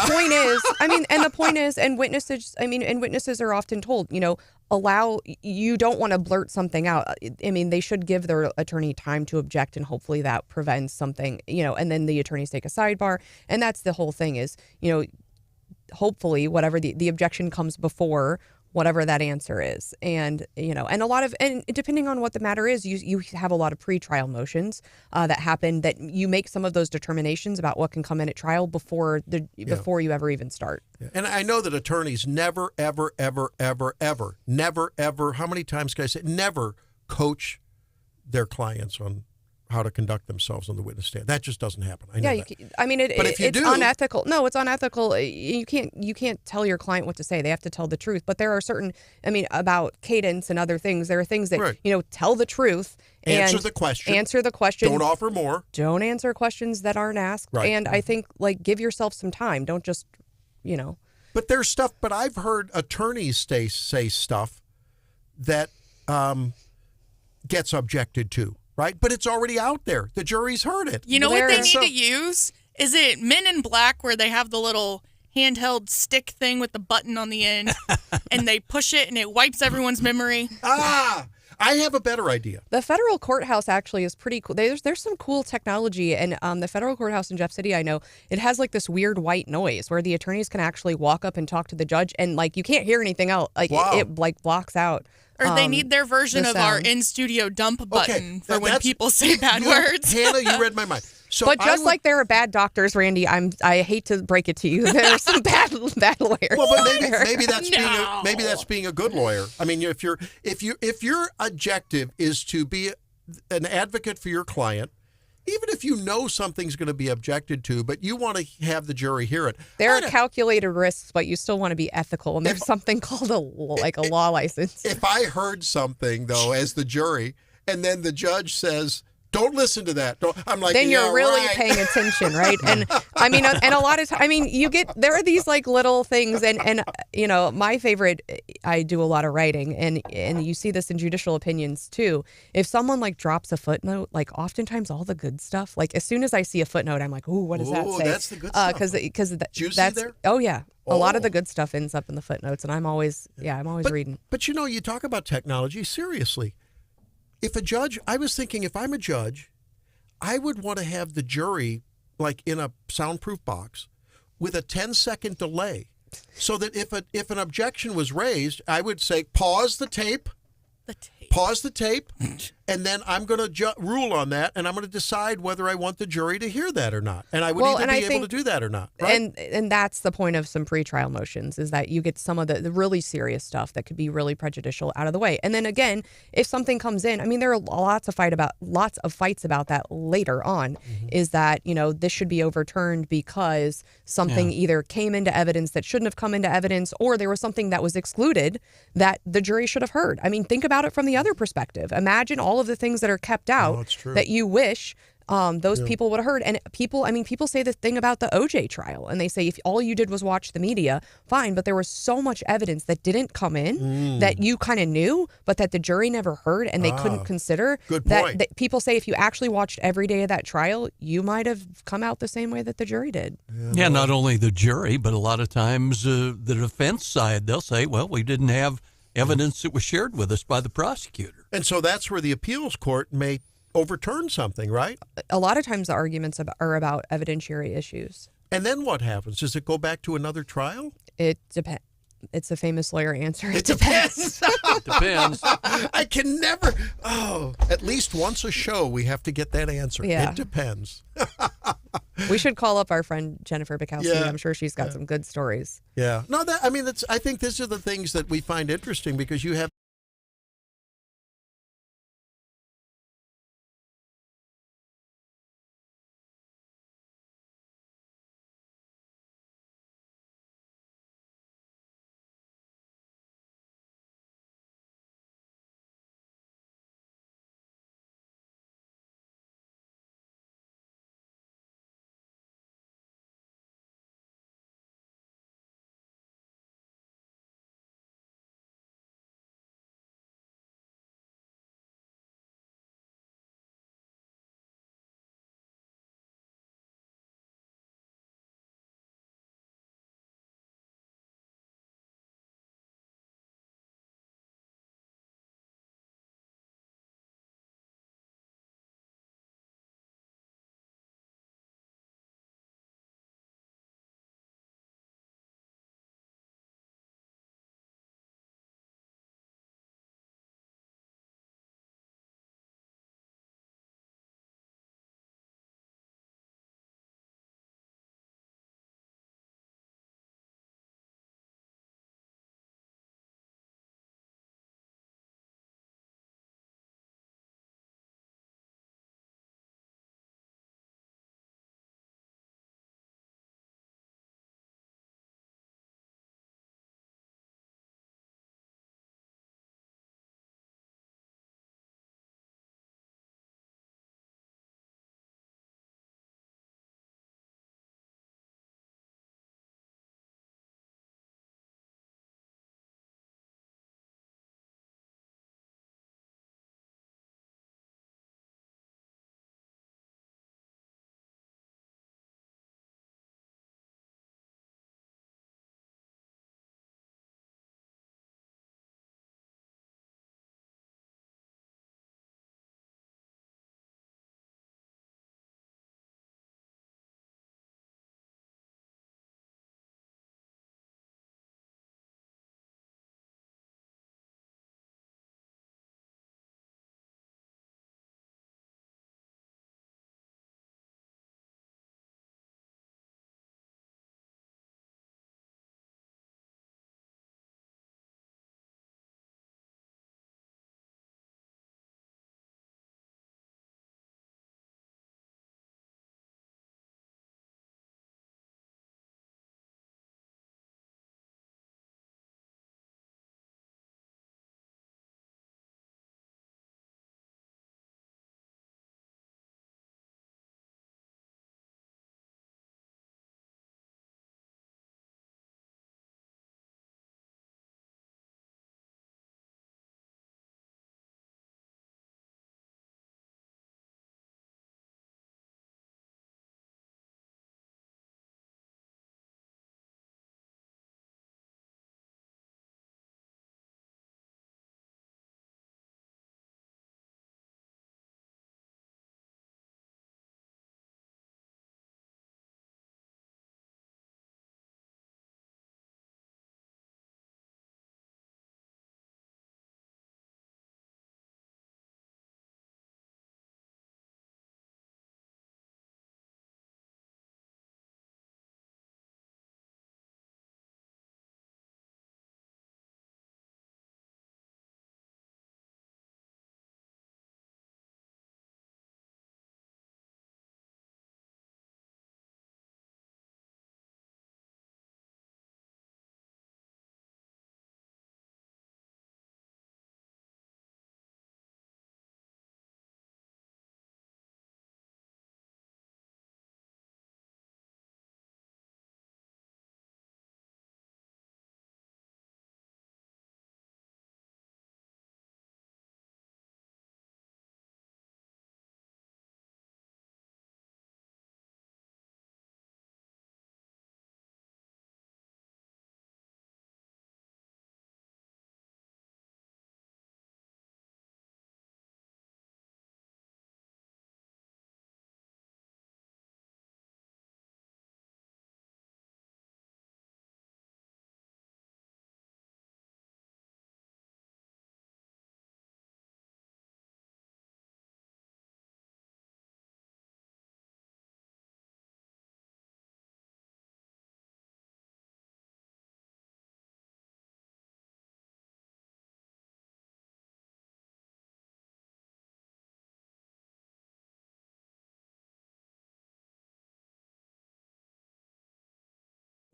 point is, and witnesses are often told, you don't want to blurt something out. I mean, they should give their attorney time to object, and hopefully that prevents something, and then the attorneys take a sidebar. And that's the whole thing is, hopefully whatever the objection comes before whatever that answer is. And, and depending on what the matter is, you have a lot of pretrial motions that happen that you make some of those determinations about what can come in at trial before you ever even start. Yeah. And I know that attorneys never, ever, ever, ever, ever, never, ever, how many times can I say, never coach their clients on how to conduct themselves on the witness stand. That just doesn't happen. I know that. It's unethical. No, it's unethical. You can't tell your client what to say. They have to tell the truth. But there are certain, about cadence and other things. There are things that, tell the truth. Answer the question. Don't offer more. Don't answer questions that aren't asked. Right. And I think, give yourself some time. Don't just, But there's stuff, but I've heard attorneys say stuff that gets objected to. Right? But it's already out there. The jury's heard it. You know what they need to use? Is it Men in Black, where they have the little handheld stick thing with the button on the end and they push it and it wipes everyone's memory? I have a better idea. The federal courthouse actually is pretty cool. There's some cool technology, and the federal courthouse in Jeff City, I know, it has this weird white noise where the attorneys can actually walk up and talk to the judge, and you can't hear anything else. It blocks out. Or they need their version of our in-studio dump button for when people say bad words. Hannah, you read my mind. So but just like there are bad doctors, Randy, I hate to break it to you, there are some bad lawyers. Well, but maybe that's being a good lawyer. I mean, if your objective is to be an advocate for your client, even if you know something's going to be objected to, but you want to have the jury hear it. There are calculated risks, but you still want to be ethical, and there's something called a law license. If I heard something, though, as the jury, and then the judge says, don't listen to that. I'm like, then you're really right. paying attention, right? And I mean, and a lot of times, I mean, there are these like little things, and you know, my favorite, I do a lot of writing, and you see this in judicial opinions too. If someone like drops a footnote, like oftentimes all the good stuff, like as soon as I see a footnote, I'm like, ooh, what does that say? That's the good stuff. Because that's there. Oh yeah. A lot of the good stuff ends up in the footnotes, and I'm always reading. But you know, you talk about technology seriously. If a judge, I was thinking, if I'm a judge, I would want to have the jury like in a soundproof box with a 10-second delay, so that if an objection was raised, I would say, pause the tape. Pause the tape, and then I'm going to rule on that, and I'm going to decide whether I want the jury to hear that or not. And I would either be able to do that or not. Right? And that's the point of some pretrial motions, is that you get some of the really serious stuff that could be really prejudicial out of the way. And then again, if something comes in, I mean, there are lots of fights about that later on, is that, you know, this should be overturned because something either came into evidence that shouldn't have come into evidence, or there was something that was excluded that the jury should have heard. I mean, think about it from the other perspective. Imagine all of the things that are kept out that you wish those people would have heard. And people say the thing about the OJ trial, and they say if all you did was watch the media, fine, but there was so much evidence that didn't come in that you kind of knew, but that the jury never heard and they couldn't consider. Good point. That people say if you actually watched every day of that trial, you might have come out the same way that the jury did. Yeah, not only the jury, but a lot of times the defense side, they'll say, well, we didn't have evidence that was shared with us by the prosecutor. And so that's where the appeals court may overturn something, right? A lot of times the arguments are about evidentiary issues. And then what happens? Does it go back to another trial? It depends. It's a famous lawyer answer. It depends. It depends. I can never. At least once a show, we have to get that answer. Yeah. It depends. We should call up our friend Jennifer Bukowski. Yeah. I'm sure she's got some good stories. Yeah. No, I think these are the things that we find interesting, because you have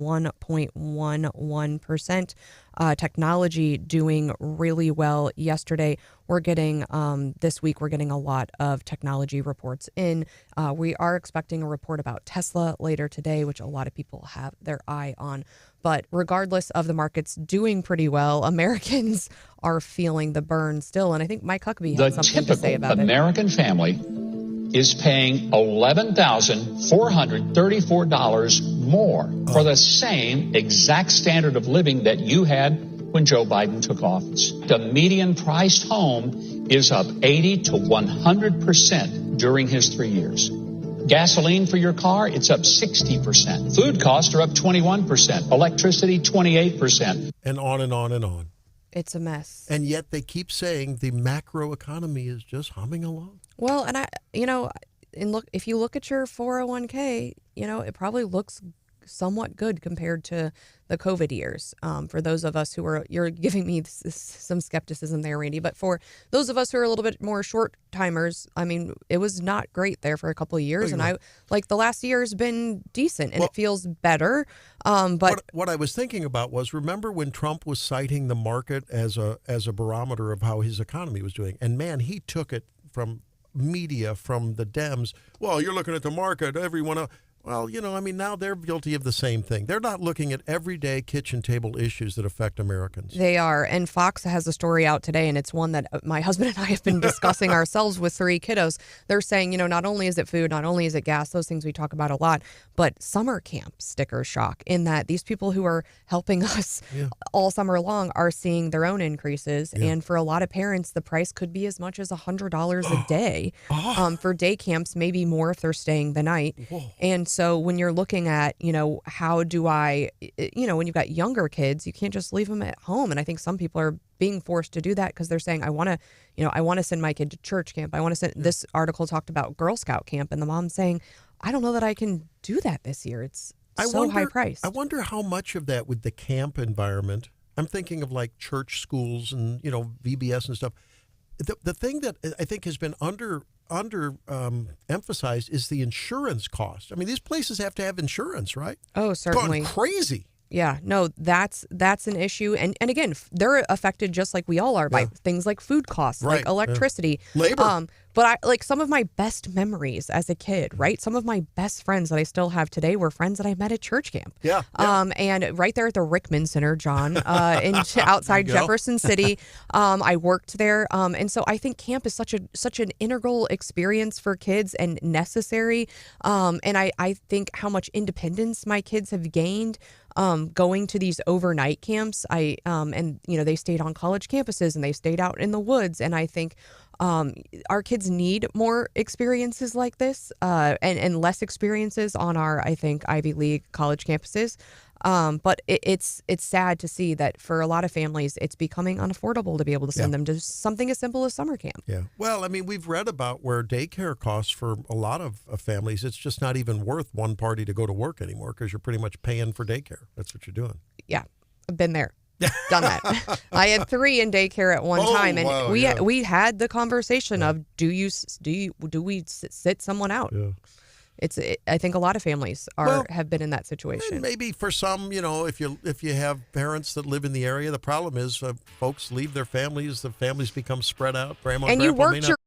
1.11%. Technology doing really well yesterday. We're getting, this week, we're getting a lot of technology reports in. We are expecting a report about Tesla later today, which a lot of people have their eye on. But regardless of the markets doing pretty well, Americans are feeling the burn still. And I think Mike Huckabee had something to say about it. The typical American family is paying $11,434 more for the same exact standard of living that you had when Joe Biden took office. The median priced home is up 80 to 100% during his 3 years. Gasoline for your car, it's up 60%. Food costs are up 21%. Electricity, 28%. And on and on and on. It's a mess. And yet they keep saying the macro economy is just humming along. Well, and if you look at your 401k, it probably looks somewhat good compared to the COVID years. For those of us you're giving me some skepticism there, Randy, but for those of us who are a little bit more short timers, I mean, it was not great there for a couple of years. And I like the last year has been decent and it feels better. But what I was thinking about was, remember when Trump was citing the market as a barometer of how his economy was doing? And man, he took it from media, from the Dems. Well, you're looking at the market, everyone else. Well, now they're guilty of the same thing. They're not looking at everyday kitchen table issues that affect Americans. They are. And Fox has a story out today, and it's one that my husband and I have been discussing ourselves with 3 kiddos. They're saying, not only is it food, not only is it gas, those things we talk about a lot, but summer camp sticker shock, in that these people who are helping us all summer long are seeing their own increases. Yeah. And for a lot of parents, the price could be as much as $100 a day for day camps, maybe more if they're staying the night. Whoa. And so when you're looking at, how do I, when you've got younger kids, you can't just leave them at home. And I think some people are being forced to do that because they're saying, I want to send my kid to church camp. I want to send, this article talked about Girl Scout camp, and the mom's saying, I don't know that I can do that this year. It's high priced. I wonder how much of that with the camp environment, I'm thinking of like church schools and, VBS and stuff. The thing that I think has been emphasized is the insurance cost. I mean, these places have to have insurance, right? Oh, certainly. Gone crazy. Yeah, no, that's an issue. And again, they're affected just like we all are by things like food costs, like electricity. Labor. But some of my best memories as a kid, right? Some of my best friends that I still have today were friends that I met at church camp. Yeah. And right there at the Rickman Center, John, outside Jefferson City, I worked there. And so I think camp is such an integral experience for kids and necessary. And I think how much independence my kids have gained going to these overnight camps. They stayed on college campuses and they stayed out in the woods. And I think our kids need more experiences like this and less experiences on our, I think, Ivy League college campuses. But it's sad to see that for a lot of families, it's becoming unaffordable to be able to send them to something as simple as summer camp. Yeah. Well, I mean, we've read about where daycare costs for a lot of families. It's just not even worth one party to go to work anymore because you're pretty much paying for daycare. That's what you're doing. Yeah. I've been there. Done that. I had 3 in daycare at one time, and we had the conversation of do we sit someone out? Yeah. I think a lot of families have been in that situation. Maybe for some, if you have parents that live in the area, the problem is folks leave their families, the families become spread out. Grandma and you grandpa worked may not your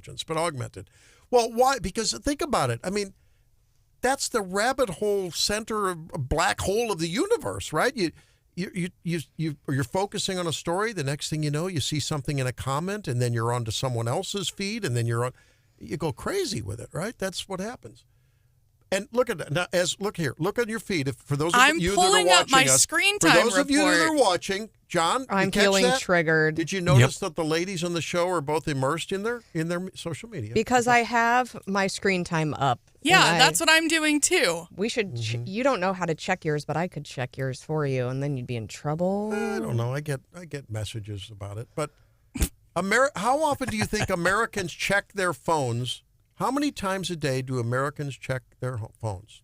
intelligence, but augmented. Well, why? Because think about it. I mean, that's the rabbit hole center of a black hole of the universe, right? You're focusing on a story. The next thing you know, you see something in a comment, and then you're on to someone else's feed, and then you go crazy with it, right? That's what happens. And look at that. Now, look on your feed. For those of you that are watching up my us, screen for time those of you that are report. watching, John, I'm you catch feeling that? triggered. Did you notice that the ladies on the show are both immersed in their social media? Because I have my screen time up. Yeah, that's what I'm doing too. We should. You don't know how to check yours, but I could check yours for you, and then you'd be in trouble. I don't know. I get messages about it, but how often do you think Americans check their phones? How many times a day do Americans check their phones?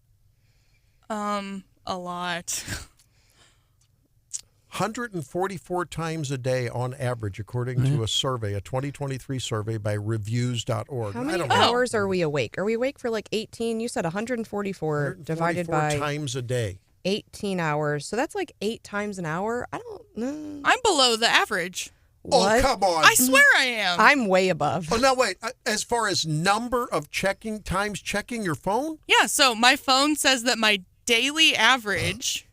A lot. 144 times a day on average, according to a survey, a 2023 survey by reviews.org. How many hours are we awake? Are we awake for like 18? You said 144 divided by times a day. 18 hours. So that's like 8 times an hour. I don't know. I'm below the average. What? Oh, come on. I swear I am. I'm way above. Oh, now wait. As far as number of times checking your phone? Yeah, so my phone says that my daily average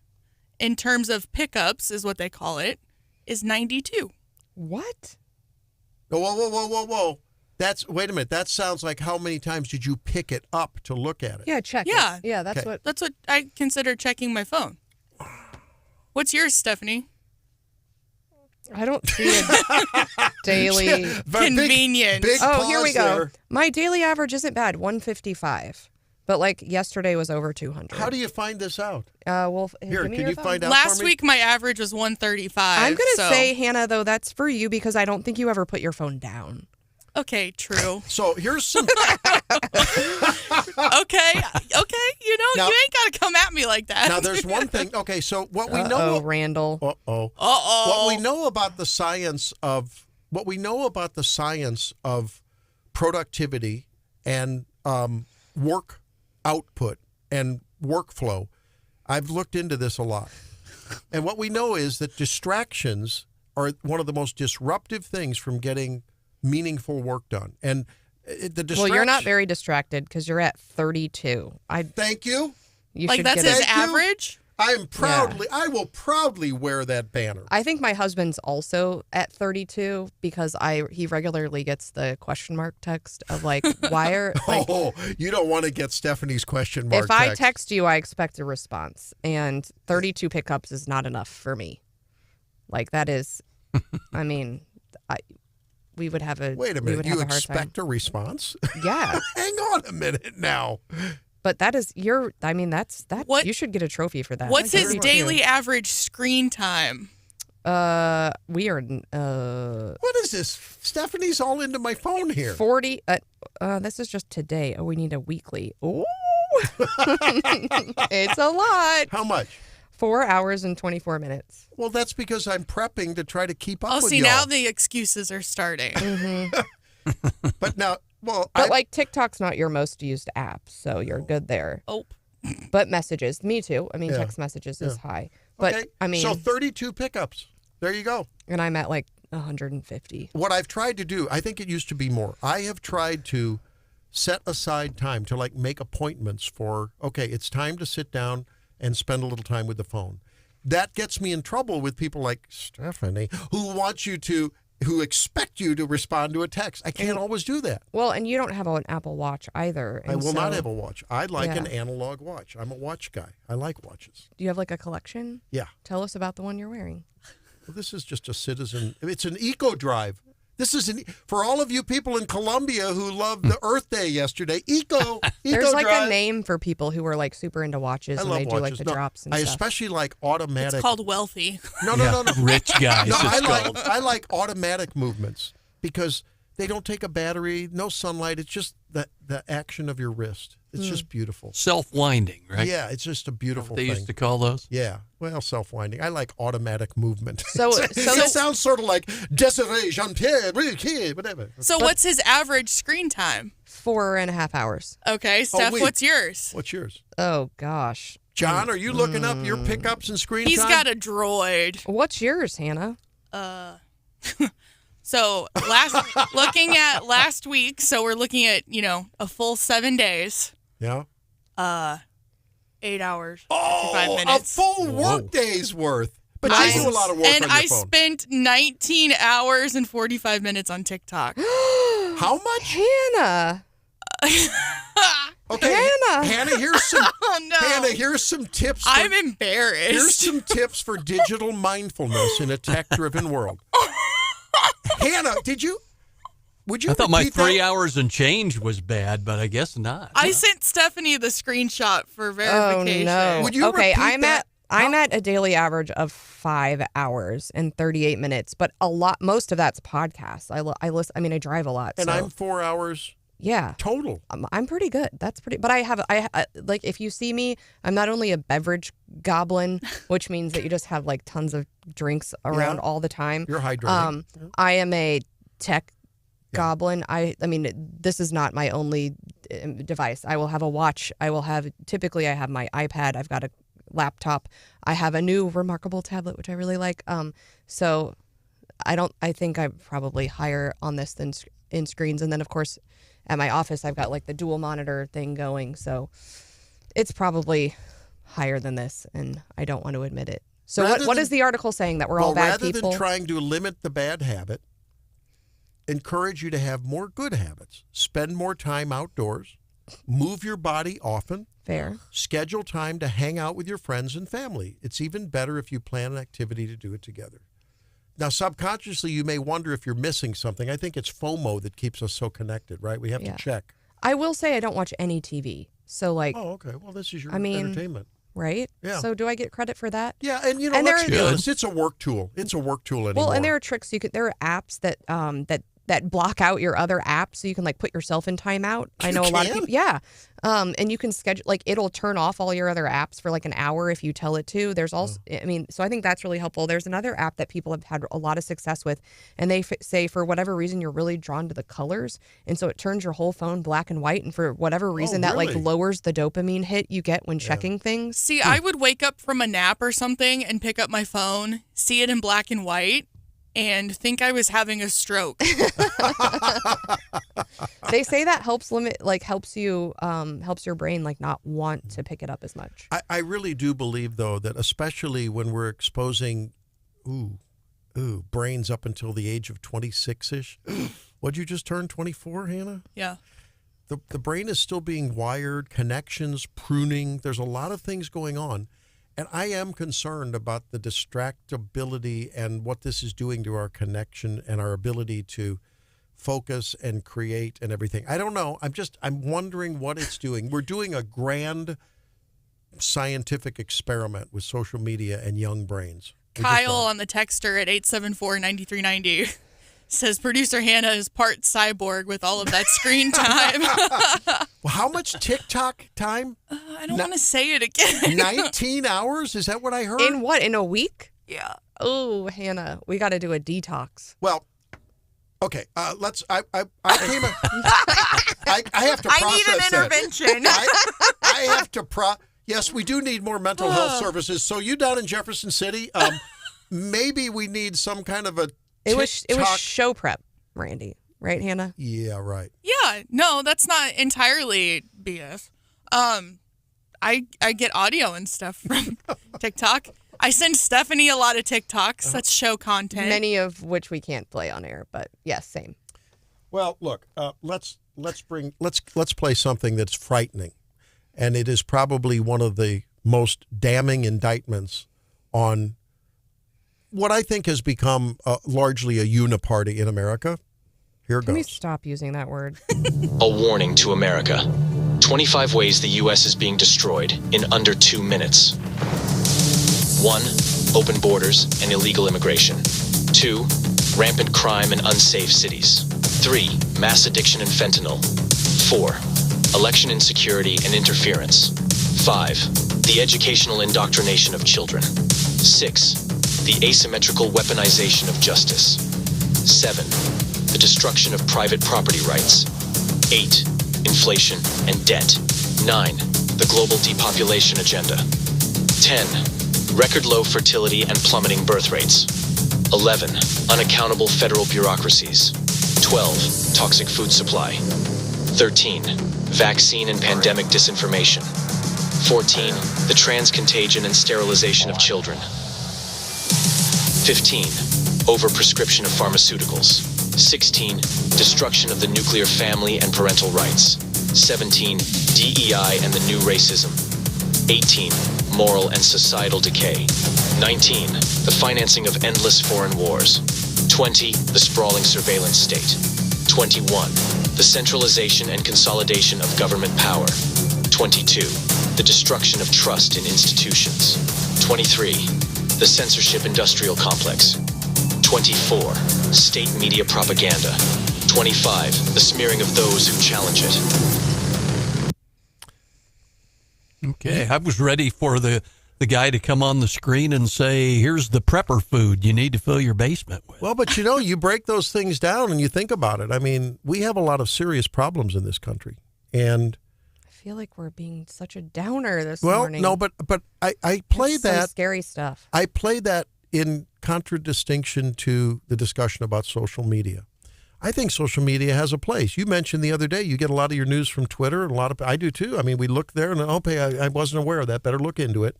in terms of pickups is what they call it, is 92. What? Whoa. Wait a minute. That sounds like how many times did you pick it up to look at it? Yeah, check Yeah. it. Yeah, that's what I consider checking my phone. What's yours, Stephanie? I don't see a daily convenient. Big here we go. There. My daily average isn't bad, 155. But like yesterday was over 200. How do you find this out? Well, here, give me can your you phone. find out? Last for me? week my average was 135. I'm going to say, Hannah, though, that's for you because I don't think you ever put your phone down. Okay, true. So here's some. Okay. You ain't got to come at me like that. Now there's one thing. Okay, so what we know. Randall. What we know about the science of productivity and work output and workflow. I've looked into this a lot. And what we know is that distractions are one of the most disruptive things from getting meaningful work done. And the distraction. Well, you're not very distracted because you're at 32. Thank you. Like that's his average? I will proudly wear that banner. I think my husband's also at 32 because he regularly gets the question mark text of like, why are... Like, you don't want to get Stephanie's question mark text. If I text you, I expect a response. And 32 pickups is not enough for me. Like that is, I mean, we would have a... Wait a minute, you expect a response? Yeah. Hang on a minute now. But that is you should get a trophy for that. What's his daily average screen time? We are what is this? Stephanie's all into my phone here. 40 this is just today. Oh, we need a weekly. Ooh. It's a lot. How much? 4 hours and 24 minutes. Well, that's because I'm prepping to try to keep up with y'all. y'all. Now the excuses are starting. Mm-hmm. But now, like TikTok's not your most used app, so you're good there. Oh. But messages, me too. I mean, text messages is high. But okay. I mean, so 32 pickups. There you go. And I'm at like 150. What I've tried to do, I think it used to be more. I have tried to set aside time to like make appointments for, okay, it's time to sit down and spend a little time with the phone. That gets me in trouble with people like Stephanie who expect you to respond to a text. I can't always do that. Well, and you don't have an Apple Watch either. I will not have a watch. I like an analog watch. I'm a watch guy. I like watches. Do you have like a collection? Yeah. Tell us about the one you're wearing. Well, this is just a Citizen. It's an Eco Drive. This is for all of you people in Colombia who loved the Earth Day yesterday. Eco There's like Drive. a name for people who are like super into watches and they do like the drops and I stuff. especially like automatic. It's called wealthy. No. Rich guys. No, I like automatic movements because they don't take a battery, no sunlight. It's just the action of your wrist. It's just beautiful. Self-winding, right? Yeah, it's just a beautiful they thing. used to call those? Yeah, well, self-winding. I like automatic movement. So it sounds sort of like Desiree, Jean-Pierre, whatever. So what's his average screen time? 4.5 hours. Okay, Steph, what's yours? What's yours? Oh, gosh. John, are you looking up your pickups and screen time? He's got a droid. What's yours, Hannah? So looking at last week, so we're looking at, a full 7 days. Yeah. 8 hours, 55 minutes. A full work day's worth. But you do a lot of work on your phone. And I spent 19 hours and 45 minutes on TikTok. How much? Hannah. Okay, Hannah, here's some. Oh, no. Hannah, here's some tips. I'm embarrassed. Here's some tips for digital mindfulness in a tech-driven world. Hannah, would you? I thought my repeat 3 that? hours and change was bad, but I guess not. I sent Stephanie the screenshot for verification. Oh no. Would you okay, repeat that? I'm at a daily average of 5 hours and 38 minutes, but most of that's podcasts. I listen. I mean, I drive a lot. And so. I'm 4 hours. Yeah. Total. I'm pretty good. That's pretty. But I like, if you see me, I'm not only a beverage goblin, which means that you just have like tons of drinks around all the time. You're hydrated. I am a tech goblin. I mean, this is not my only device. I will have a watch. Typically I have my iPad. I've got a laptop. I have a new remarkable tablet, which I really like. So I think I'm probably higher on this than in screens. And then of course at my office, I've got like the dual monitor thing going. So it's probably higher than this, and I don't want to admit it. So what is the article saying? That we're all bad people? Rather than trying to limit the bad habit, encourage you to have more good habits. Spend more time outdoors. Move your body often. Fair. Schedule time to hang out with your friends and family. It's even better if you plan an activity to do it together. Now, subconsciously, you may wonder if you're missing something. I think it's FOMO that keeps us so connected, right? We have to check. I will say I don't watch any TV. So, like... Oh, okay. Well, this is your entertainment. Right? Yeah. So, do I get credit for that? Yeah, and let's be honest, it's a work tool. It's a work tool anymore. Well, and there are tricks. There are apps that block out your other apps, so you can like put yourself in timeout. I know a lot of people. Yeah. And you can schedule, like, it'll turn off all your other apps for like an hour if you tell it to. There's also, so I think that's really helpful. There's another app that people have had a lot of success with, and they say for whatever reason you're really drawn to the colors, and so it turns your whole phone black and white, and for whatever reason that like lowers the dopamine hit you get when checking things. See, I would wake up from a nap or something and pick up my phone, see it in black and white, and think I was having a stroke. They say that helps your brain like not want to pick it up as much. I really do believe, though, that especially when we're exposing brains up until the age of 26-ish. What'd you just turn, 24, Hannah? Yeah. The brain is still being wired, connections, pruning. There's a lot of things going on. And I am concerned about the distractibility and what this is doing to our connection and our ability to focus and create and everything. I don't know. I'm wondering what it's doing. We're doing a grand scientific experiment with social media and young brains. Kyle on the texter at 874-9390 says producer Hannah is part cyborg with all of that screen time. Well, how much TikTok time? I don't want to say it again. 19 hours? Is that what I heard? In what? In a week? Yeah. Oh, Hannah, we got to do a detox. Well, okay. Let's. I came. I have to process I need an intervention. I have to Yes, we do need more mental health services. So you down in Jefferson City, maybe we need some kind of a. It was show prep, Randy. Right, Hannah? Yeah, right. Yeah, no, that's not entirely BS. I get audio and stuff from TikTok. I send Stephanie a lot of TikToks. That's show content. Many of which we can't play on air, but yes, same. Well, look, let's play something that's frightening, and it is probably one of the most damning indictments on what I think has become largely a uniparty in America. Here goes. Can we stop using that word? A warning to America. 25 ways the U.S. is being destroyed in under 2 minutes. 1. Open borders and illegal immigration. 2. Rampant crime in unsafe cities. 3. Mass addiction and fentanyl. 4. Election insecurity and interference. 5. The educational indoctrination of children. 6. The asymmetrical weaponization of justice. 7. The destruction of private property rights. 8. Inflation and debt. 9. The global depopulation agenda. 10. Record low fertility and plummeting birth rates. 11. Unaccountable federal bureaucracies. 12. Toxic food supply. 13. Vaccine and pandemic disinformation. 14. The trans-contagion and sterilization of children. 15. Overprescription of pharmaceuticals. 16. Destruction of the nuclear family and parental rights. 17. DEI and the new racism. 18. Moral and societal decay. 19. The financing of endless foreign wars. 20. The sprawling surveillance state. 21. The centralization and consolidation of government power. 22. The destruction of trust in institutions. 23. The censorship industrial complex. 24. State media propaganda. 25. The smearing of those who challenge it. Okay, I was ready for the guy to come on the screen and say, here's the prepper food you need to fill your basement with. Well, but you break those things down and you think about it. I mean, we have a lot of serious problems in this country. And I feel like we're being such a downer this morning. Well, no, but I play That's that. some scary stuff. I play that in contradistinction to the discussion about social media. I think social media has a place. You mentioned the other day you get a lot of your news from Twitter, and I do too. I mean, we look there and, I wasn't aware of that. Better look into it.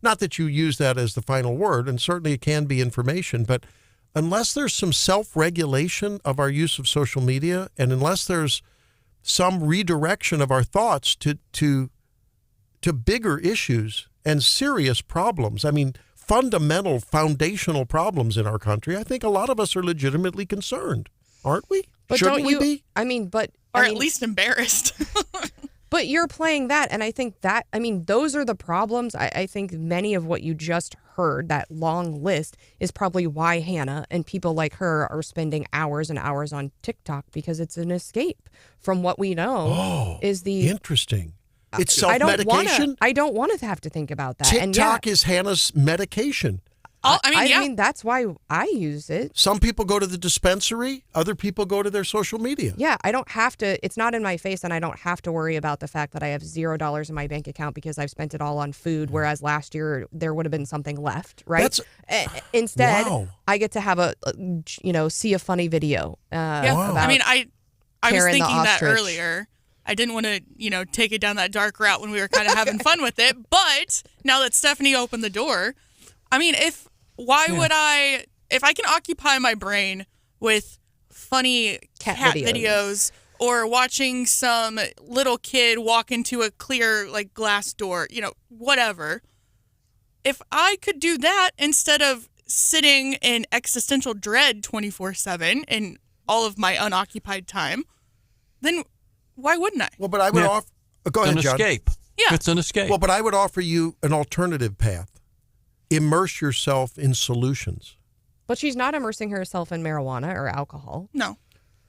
Not that you use that as the final word, and certainly it can be information, but unless there's some self-regulation of our use of social media, and unless there's some redirection of our thoughts to bigger issues and serious problems, I mean, fundamental, foundational problems in our country, I think a lot of us are legitimately concerned. Aren't we? But Shouldn't we be? I mean, at least embarrassed. But you're playing that, and I think that, those are the problems. I think many of what you just heard, that long list, is probably why Hannah and people like her are spending hours and hours on TikTok, because it's an escape from what we know is the... Interesting. It's self-medication? I don't want to have to think about that. TikTok is Hannah's medication. I mean, that's why I use it. Some people go to the dispensary. Other people go to their social media. Yeah, I don't have to. It's not in my face, and I don't have to worry about the fact that I have $0 in my bank account because I've spent it all on food, whereas last year there would have been something left, right? Instead, I get to have see a funny video. About I mean, I was Karen the thinking that ostrich. earlier. I didn't want to, take it down that dark route when we were kind of having fun with it. But now that Stephanie opened the door, I mean, if I can occupy my brain with funny cat videos or watching some little kid walk into a clear glass door, whatever. If I could do that instead of sitting in existential dread 24/7 in all of my unoccupied time, then why wouldn't I? Well, but I would offer... Go ahead, John. Escape. Yeah. It's an escape. Well, but I would offer you an alternative path. Immerse yourself in solutions. But she's not immersing herself in marijuana or alcohol. No.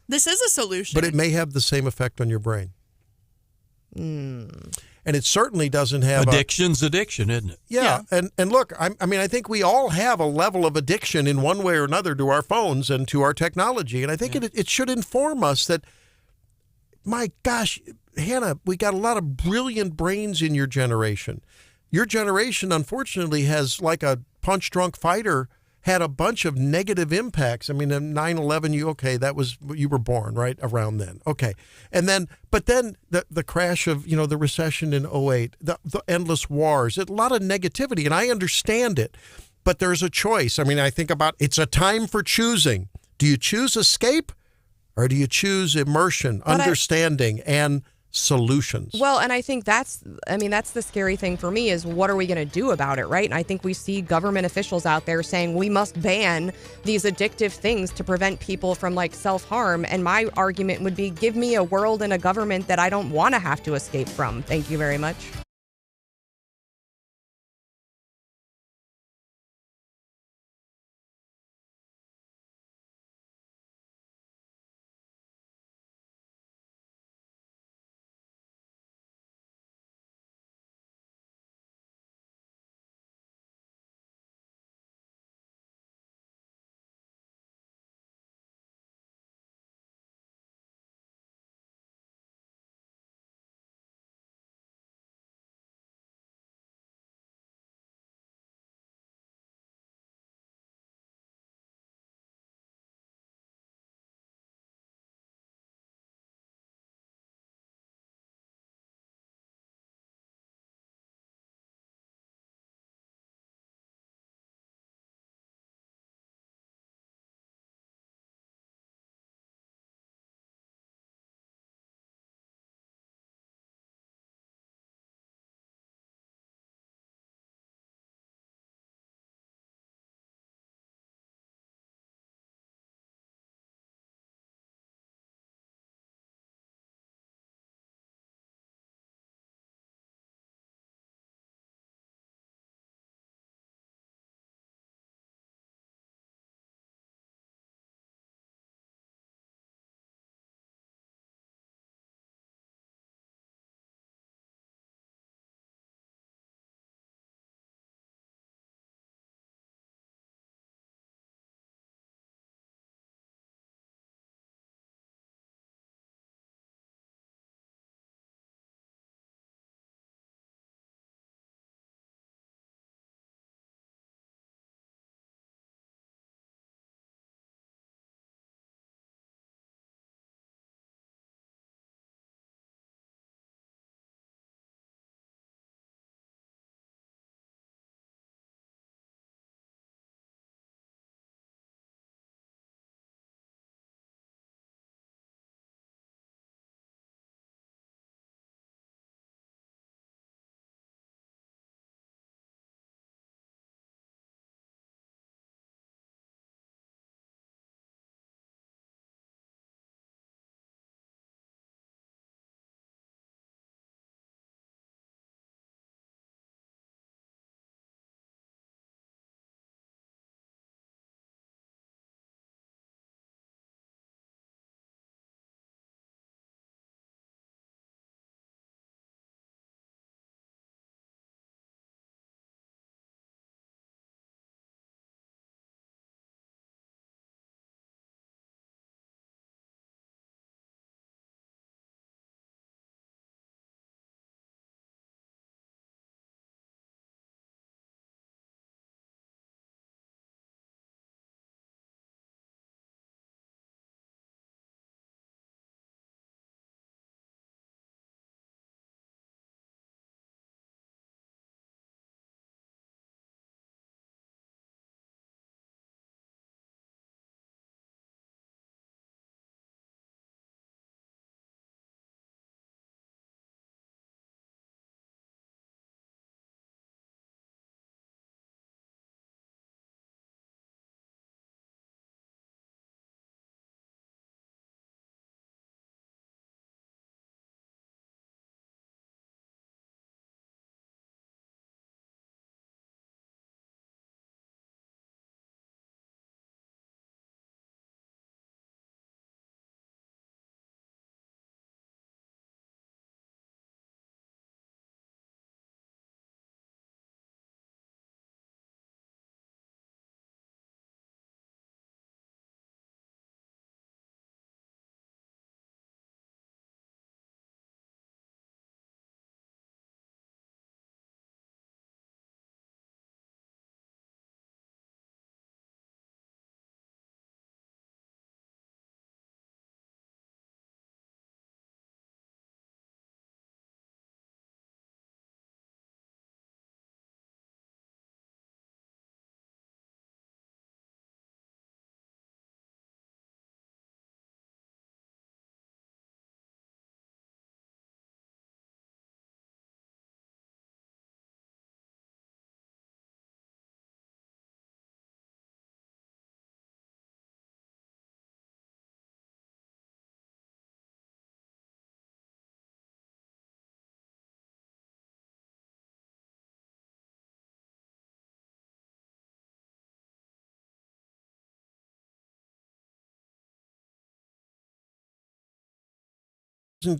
This is a solution. But it may have the same effect on your brain. And it certainly doesn't have... Addiction's addiction, isn't it? Yeah. And look, I think we all have a level of addiction in one way or another to our phones and to our technology. And I think it should inform us that, my gosh, Hannah, we got a lot of brilliant brains in your generation. Your generation, unfortunately, has, like a punch-drunk fighter, had a bunch of negative impacts. I mean, in 9/11, you were born, right, around then. Okay. And then, but then the crash of, the recession in 2008, the endless wars, a lot of negativity, and I understand it. But there's a choice. I mean, I think about, it's a time for choosing. Do you choose escape, or do you choose immersion, understanding, and solutions? Well, and I think that's the scary thing for me is, what are we going to do about it, right? And I think we see government officials out there saying we must ban these addictive things to prevent people from self-harm. And my argument would be, give me a world and a government that I don't want to have to escape from. Thank you very much.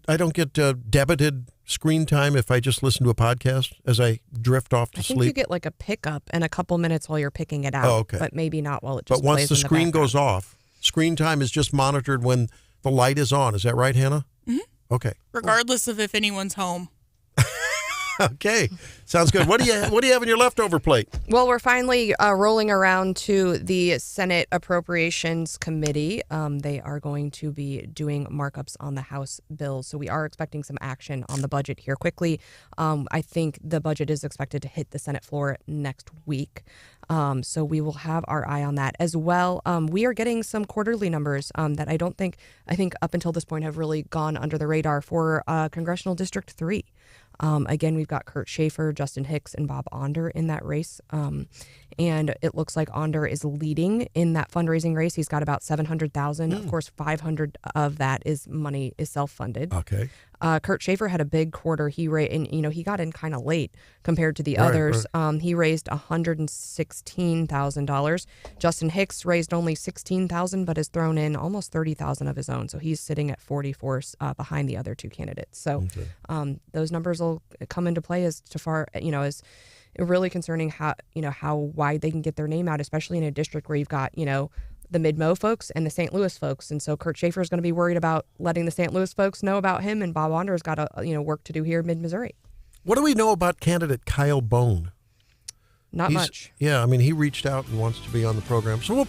I don't get debited screen time if I just listen to a podcast as I drift off to I think sleep? you get like a pickup and a couple minutes while you're picking it out. Oh, okay. But maybe not while it just But once plays the in screen background. goes off, screen time is just monitored when the light is on. Is that right, Hannah? Mhm. Okay. Regardless of if anyone's home. Okay. Sounds good. What do you have on your leftover plate? Well, we're finally rolling around to the Senate Appropriations Committee. They are going to be doing markups on the House bills. So we are expecting some action on the budget here quickly. I think the budget is expected to hit the Senate floor next week. So we will have our eye on that as well. We are getting some quarterly numbers that I think up until this point have really gone under the radar for Congressional District 3. Again, we've got Kurt Schaefer, Justin Hicks, and Bob Onder in that race. And it looks like Onder is leading in that fundraising race. He's got about $700,000. Of course, $500 of that is self-funded. Okay. Kurt Schaefer had a big quarter. He got in kind of late compared to the others. Right. He raised $116,000. Justin Hicks raised only $16,000, but has thrown in almost $30,000 of his own. So he's sitting at 44 behind the other two candidates. So those numbers will come into play as really concerning how wide they can get their name out, especially in a district where you've got the Mid-Mo folks and the St. Louis folks. And so Kurt Schaefer is going to be worried about letting the St. Louis folks know about him, and Bob Onder's got work to do here in mid-Missouri. What do we know about candidate Kyle Bone? Not much. Yeah, I mean, he reached out and wants to be on the program. So